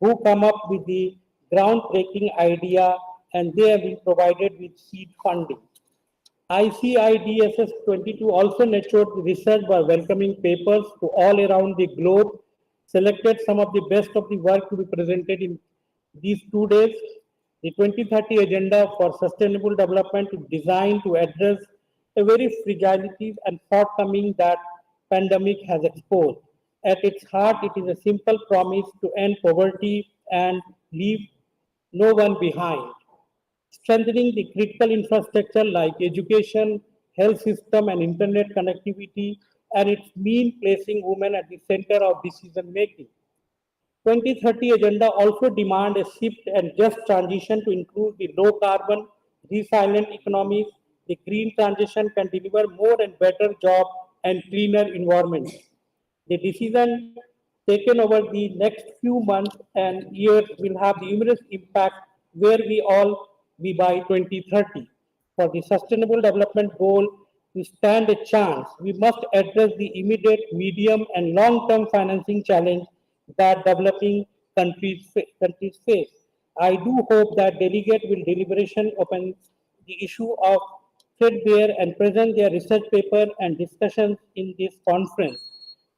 who come up with the groundbreaking idea, and they have been provided with seed funding. ICIDSS 22 also nurtured research by welcoming papers to all around the globe, selected some of the best of the work to be presented in these 2 days. The 2030 Agenda for Sustainable Development is designed to address a very fragility and shortcoming that pandemic has exposed. At its heart, it is a simple promise to end poverty and leave no one behind. Strengthening the critical infrastructure like education, health system, and internet connectivity and its mean placing women at the center of decision making. 2030 agenda also demand a shift and just transition to include the low carbon, resilient economies. The green transition can deliver more and better job and cleaner environments. The decision taken over the next few months and years will have numerous impact where we all be by 2030. For the sustainable development goal to stand a chance, we must address the immediate, medium, and long-term financing challenge that developing countries face. I do hope that delegate will deliberation upon the issue of threadbare and present their research paper and discussions in this conference.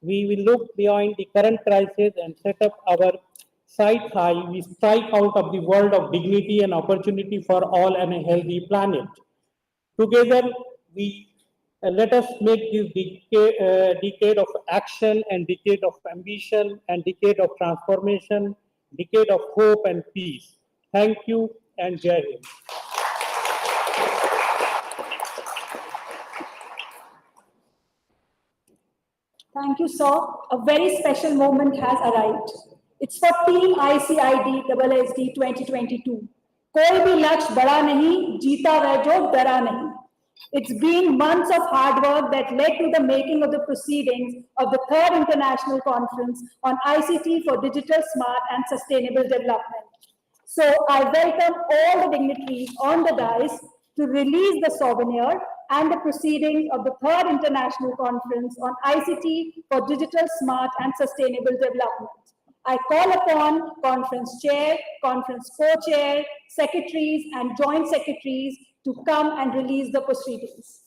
We will look beyond the current crisis and set up our sights high. We strike out of the world of dignity and opportunity for all and a healthy planet. Together, we let us make this decade of action and decade of ambition and decade of transformation, decade of hope and peace. Thank you and Jai Hind. Thank you, sir. A very special moment has arrived. It's for Team ICID SSD 2022. कोई भी लक्ष्य बड़ा नहीं, जीता वह जो डरा नहीं. It's been months of hard work that led to the making of the proceedings of the third international conference on ICT for digital, smart, and sustainable development. So I welcome all the dignitaries on the dais to release the souvenir and the proceedings of the third international conference on ICT for digital, smart, and sustainable development. I call upon conference chair, conference co-chair, secretaries, and joint secretaries to come and release the proceedings.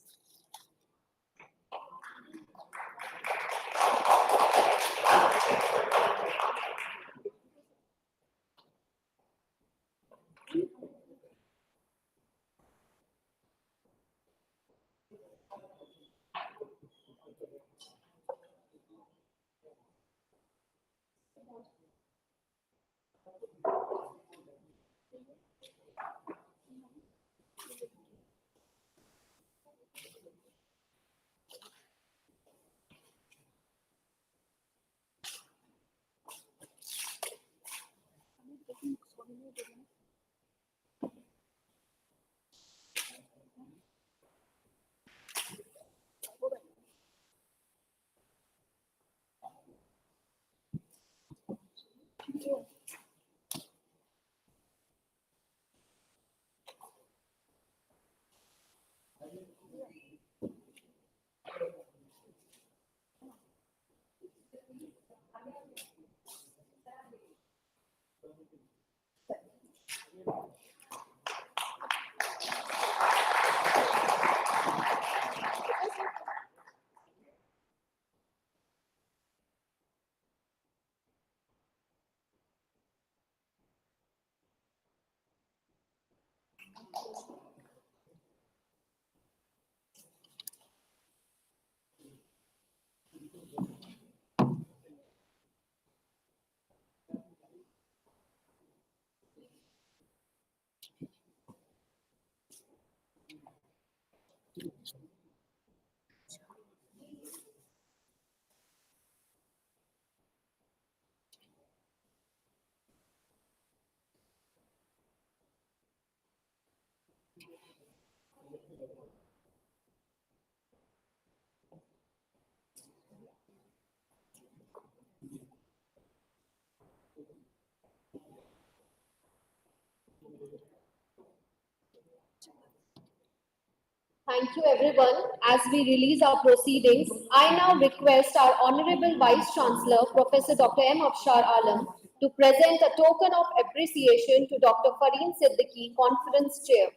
Thank you, everyone. As we release our proceedings, I now request our Honorable Vice Chancellor, Professor Dr. M. Afshar Alam, to present a token of appreciation to Dr. Fareen Siddiqui, Conference Chair.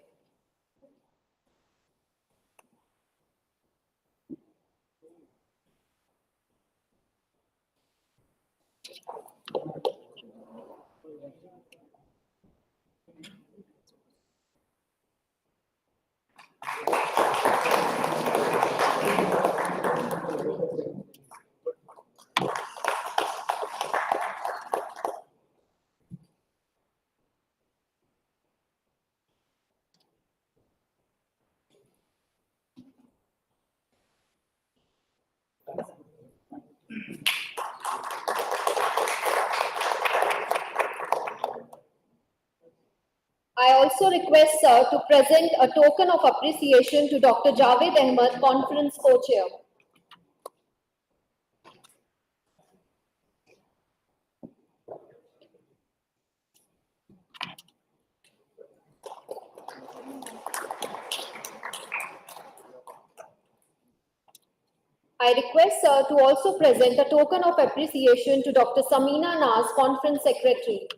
I also request Sir to present a token of appreciation to Dr. Javed Ahmed, Conference Co-Chair. I request Sir to also present a token of appreciation to Dr. Samina Naz, Conference Secretary.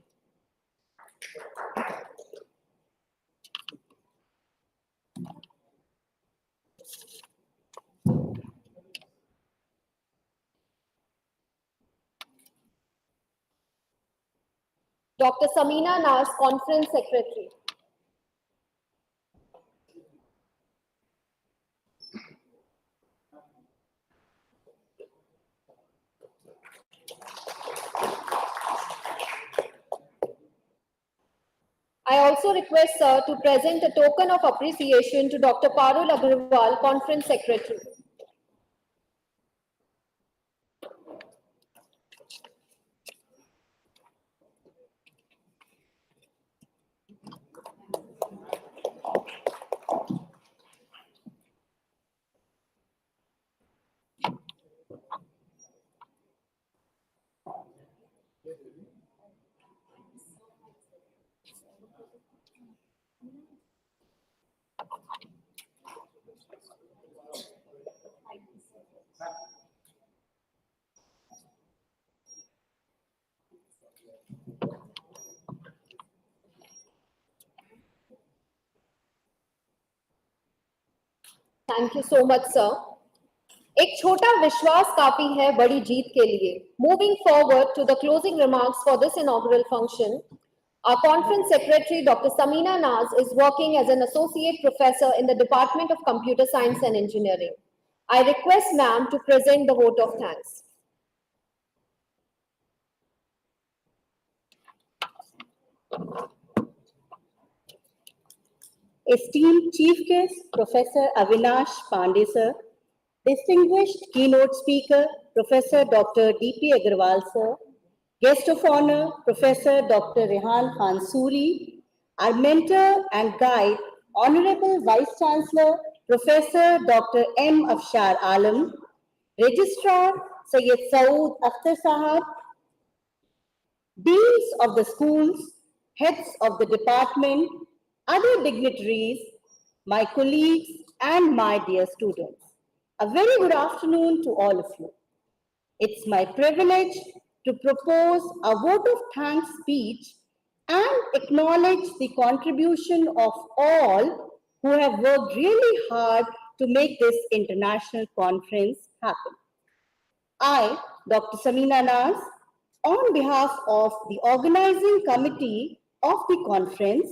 Dr. Samina Naz, Conference Secretary. I also request Sir to present a token of appreciation to Dr. Parul Agarwal, Conference Secretary. Thank you so much, sir. एक छोटा विश्वास काफी है बड़ी जीत के लिए. Moving forward to the closing remarks for this inaugural function, our conference secretary, Dr. Samina Naz, is working as an associate professor in the Department of Computer Science and Engineering. I request ma'am to present the vote of thanks. Esteemed Chief Guest, Professor Avinash Pandey, sir. Distinguished keynote speaker, Professor Dr. D.P. Agarwal, sir. Guest of honor, Professor Dr. Rehan Khan Suri. Our mentor and guide, Honorable Vice Chancellor, Professor Dr. M. Afshar Alam. Registrar, Sayyid Saud Akhtar Sahab. Deans of the schools, heads of the department, other dignitaries, my colleagues, and my dear students. A very good afternoon to all of you. It's my privilege to propose a vote of thanks speech and acknowledge the contribution of all who have worked really hard to make this international conference happen. I, Dr. Samina Naz, on behalf of the organizing committee of the conference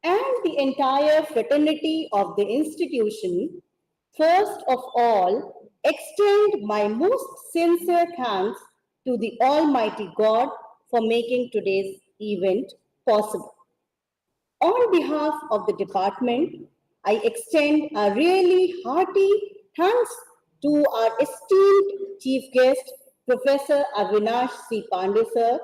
and the entire fraternity of the institution, first of all, extend my most sincere thanks to the Almighty God for making today's event possible. On behalf of the department, I extend a really hearty thanks to our esteemed chief guest, Professor Avinash C. Pandey, sir,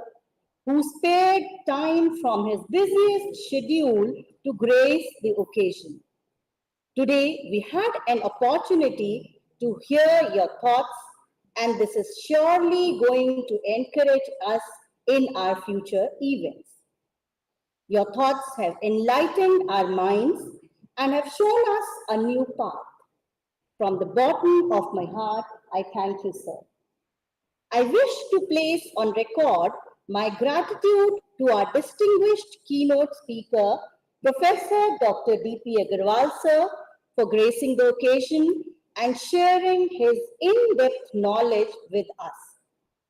who spared time from his busiest schedule to grace the occasion. Today, we had an opportunity to hear your thoughts, and this is surely going to encourage us in our future events. Your thoughts have enlightened our minds and have shown us a new path. From the bottom of my heart, I thank you, sir. I wish to place on record my gratitude to our distinguished keynote speaker, Professor Dr. D.P. Agarwal, sir, for gracing the occasion and sharing his in-depth knowledge with us.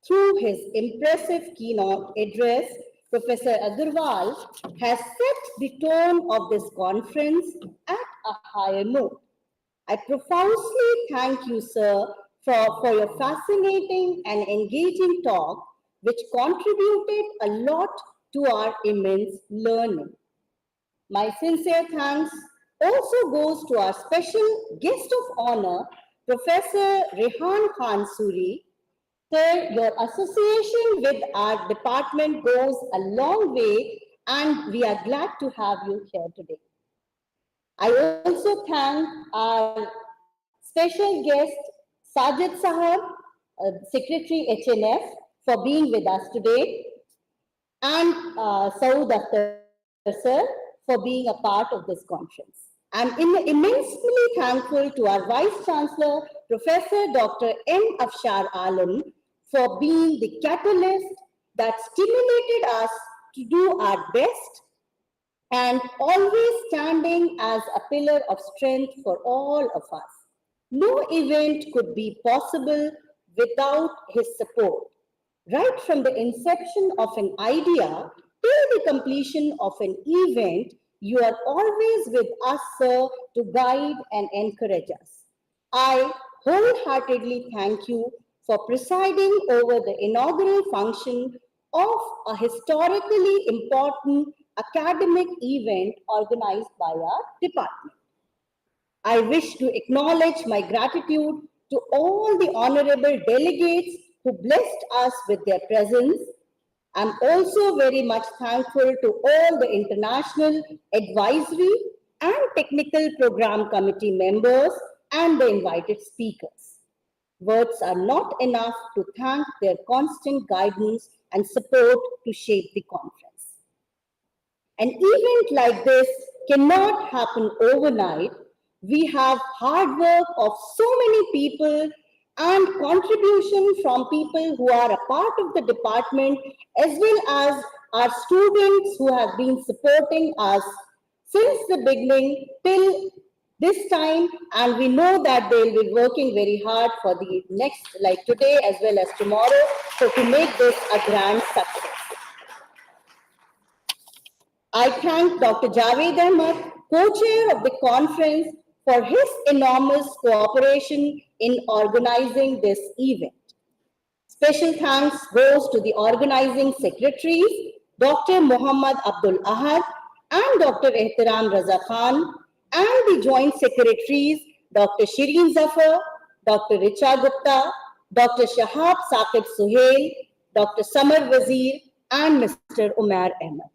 Through his impressive keynote address, Professor Agarwal has set the tone of this conference at a higher note. I profusely thank you, sir, for your fascinating and engaging talk, which contributed a lot to our immense learning. My sincere thanks also goes to our special guest of honor, Professor Rehan Khan Suri. Sir, your association with our department goes a long way and we are glad to have you here today. I also thank our special guest, Sajid Sahab, Secretary HNF, for being with us today, and Saud Akhtar sir for being a part of this conference. I'm immensely thankful to our Vice Chancellor, Professor Dr. M. Afshar Alam, for being the catalyst that stimulated us to do our best and always standing as a pillar of strength for all of us. No event could be possible without his support. Right from the inception of an idea till the completion of an event, you are always with us, sir, to guide and encourage us. I wholeheartedly thank you for presiding over the inaugural function of a historically important academic event organized by our department. I wish to acknowledge my gratitude to all the honorable delegates who blessed us with their presence. I'm also very much thankful to all the international advisory and technical program committee members and the invited speakers. Words are not enough to thank their constant guidance and support to shape the conference. An event like this cannot happen overnight. We have hard work of so many people and contribution from people who are a part of the department, as well as our students who have been supporting us since the beginning till this time, and we know that they'll be working very hard for the next, like today as well as tomorrow, so to make this a grand success. I thank Dr. Javed Ahmed, co-chair of the conference, for his enormous cooperation in organizing this event. Special thanks goes to the organizing secretaries, Dr. Muhammad Abdul Ahad and Dr. Ehtiram Raza Khan, and the joint secretaries, Dr. Shireen Zafar, Dr. Richa Gupta, Dr. Shahab Saqib Suhail, Dr. Samar Wazir, and Mr. Umar Ahmed.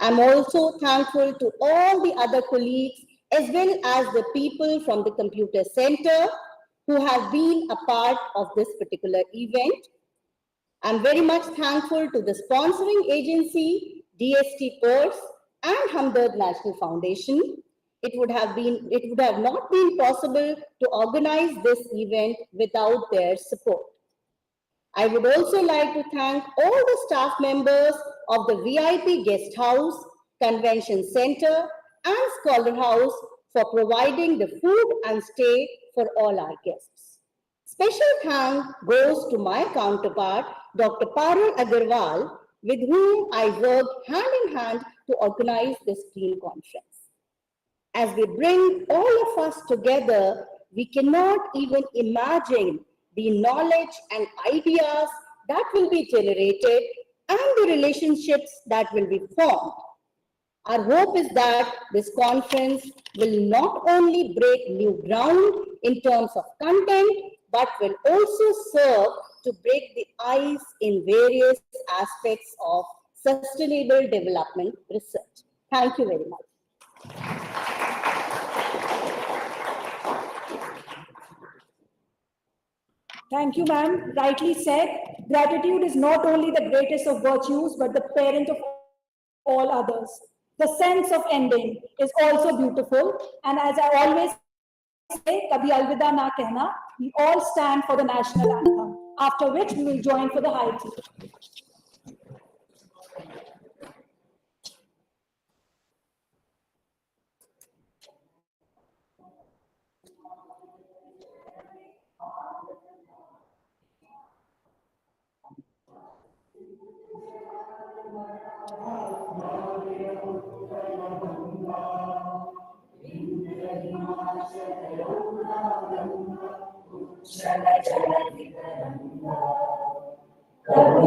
I'm also thankful to all the other colleagues as well as the people from the Computer Center who have been a part of this particular event. I'm very much thankful to the sponsoring agency, DST Purse and Hamdard National Foundation. It would have not been possible to organize this event without their support. I would also like to thank all the staff members of the VIP Guest House, Convention Center, and Scholar House for providing the food and stay for all our guests. Special thanks goes to my counterpart, Dr. Parul Agarwal, with whom I worked hand in hand to organize this team conference. As we bring all of us together, we cannot even imagine the knowledge and ideas that will be generated and the relationships that will be formed. Our hope is that this conference will not only break new ground in terms of content, but will also serve to break the ice in various aspects of sustainable development research. Thank you very much. Thank you, ma'am. Rightly said, gratitude is not only the greatest of virtues, but the parent of all others. The sense of ending is also beautiful. And as I always say, kabhi alvida na kehna, we all stand for the national anthem, after which we will join for the high tea.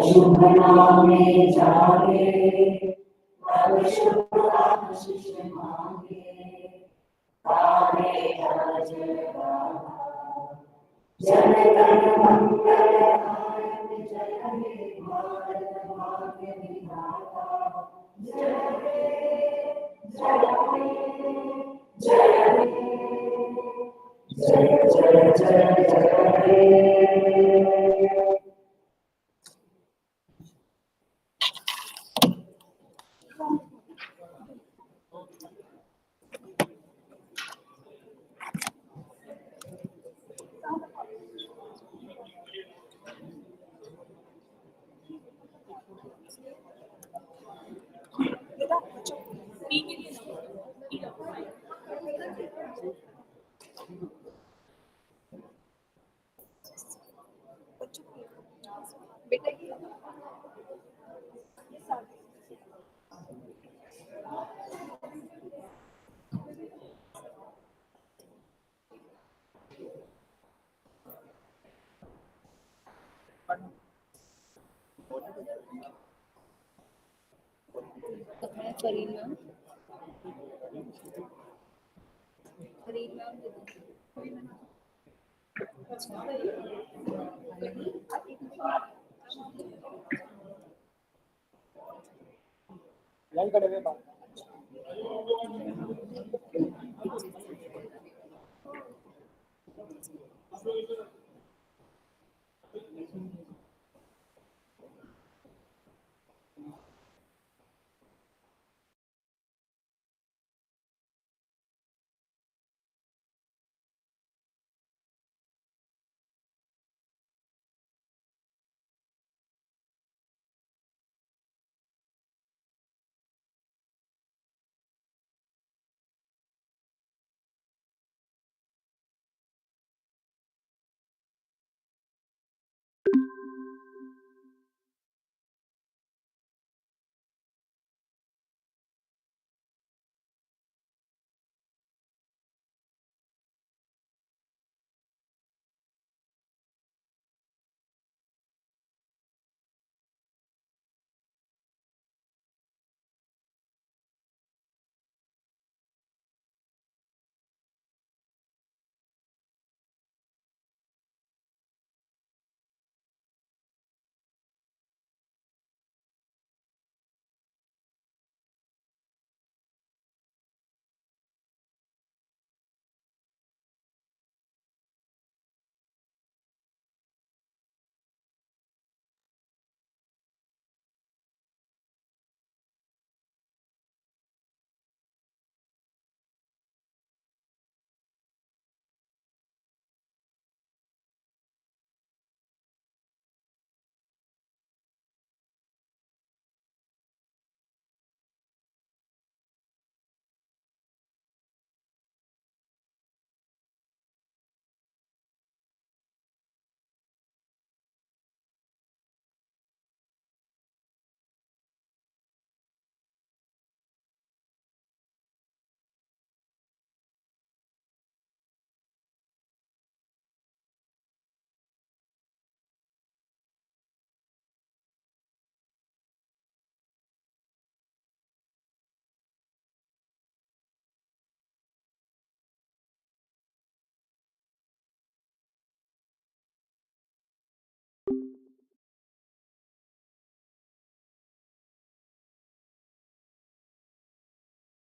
शुभ नामे जागे, तब शुभ आशीष मांगे, तारे आज जन गण मंगलदायक, जय हे भारत भाग्य विधाता, जय line cut गए बात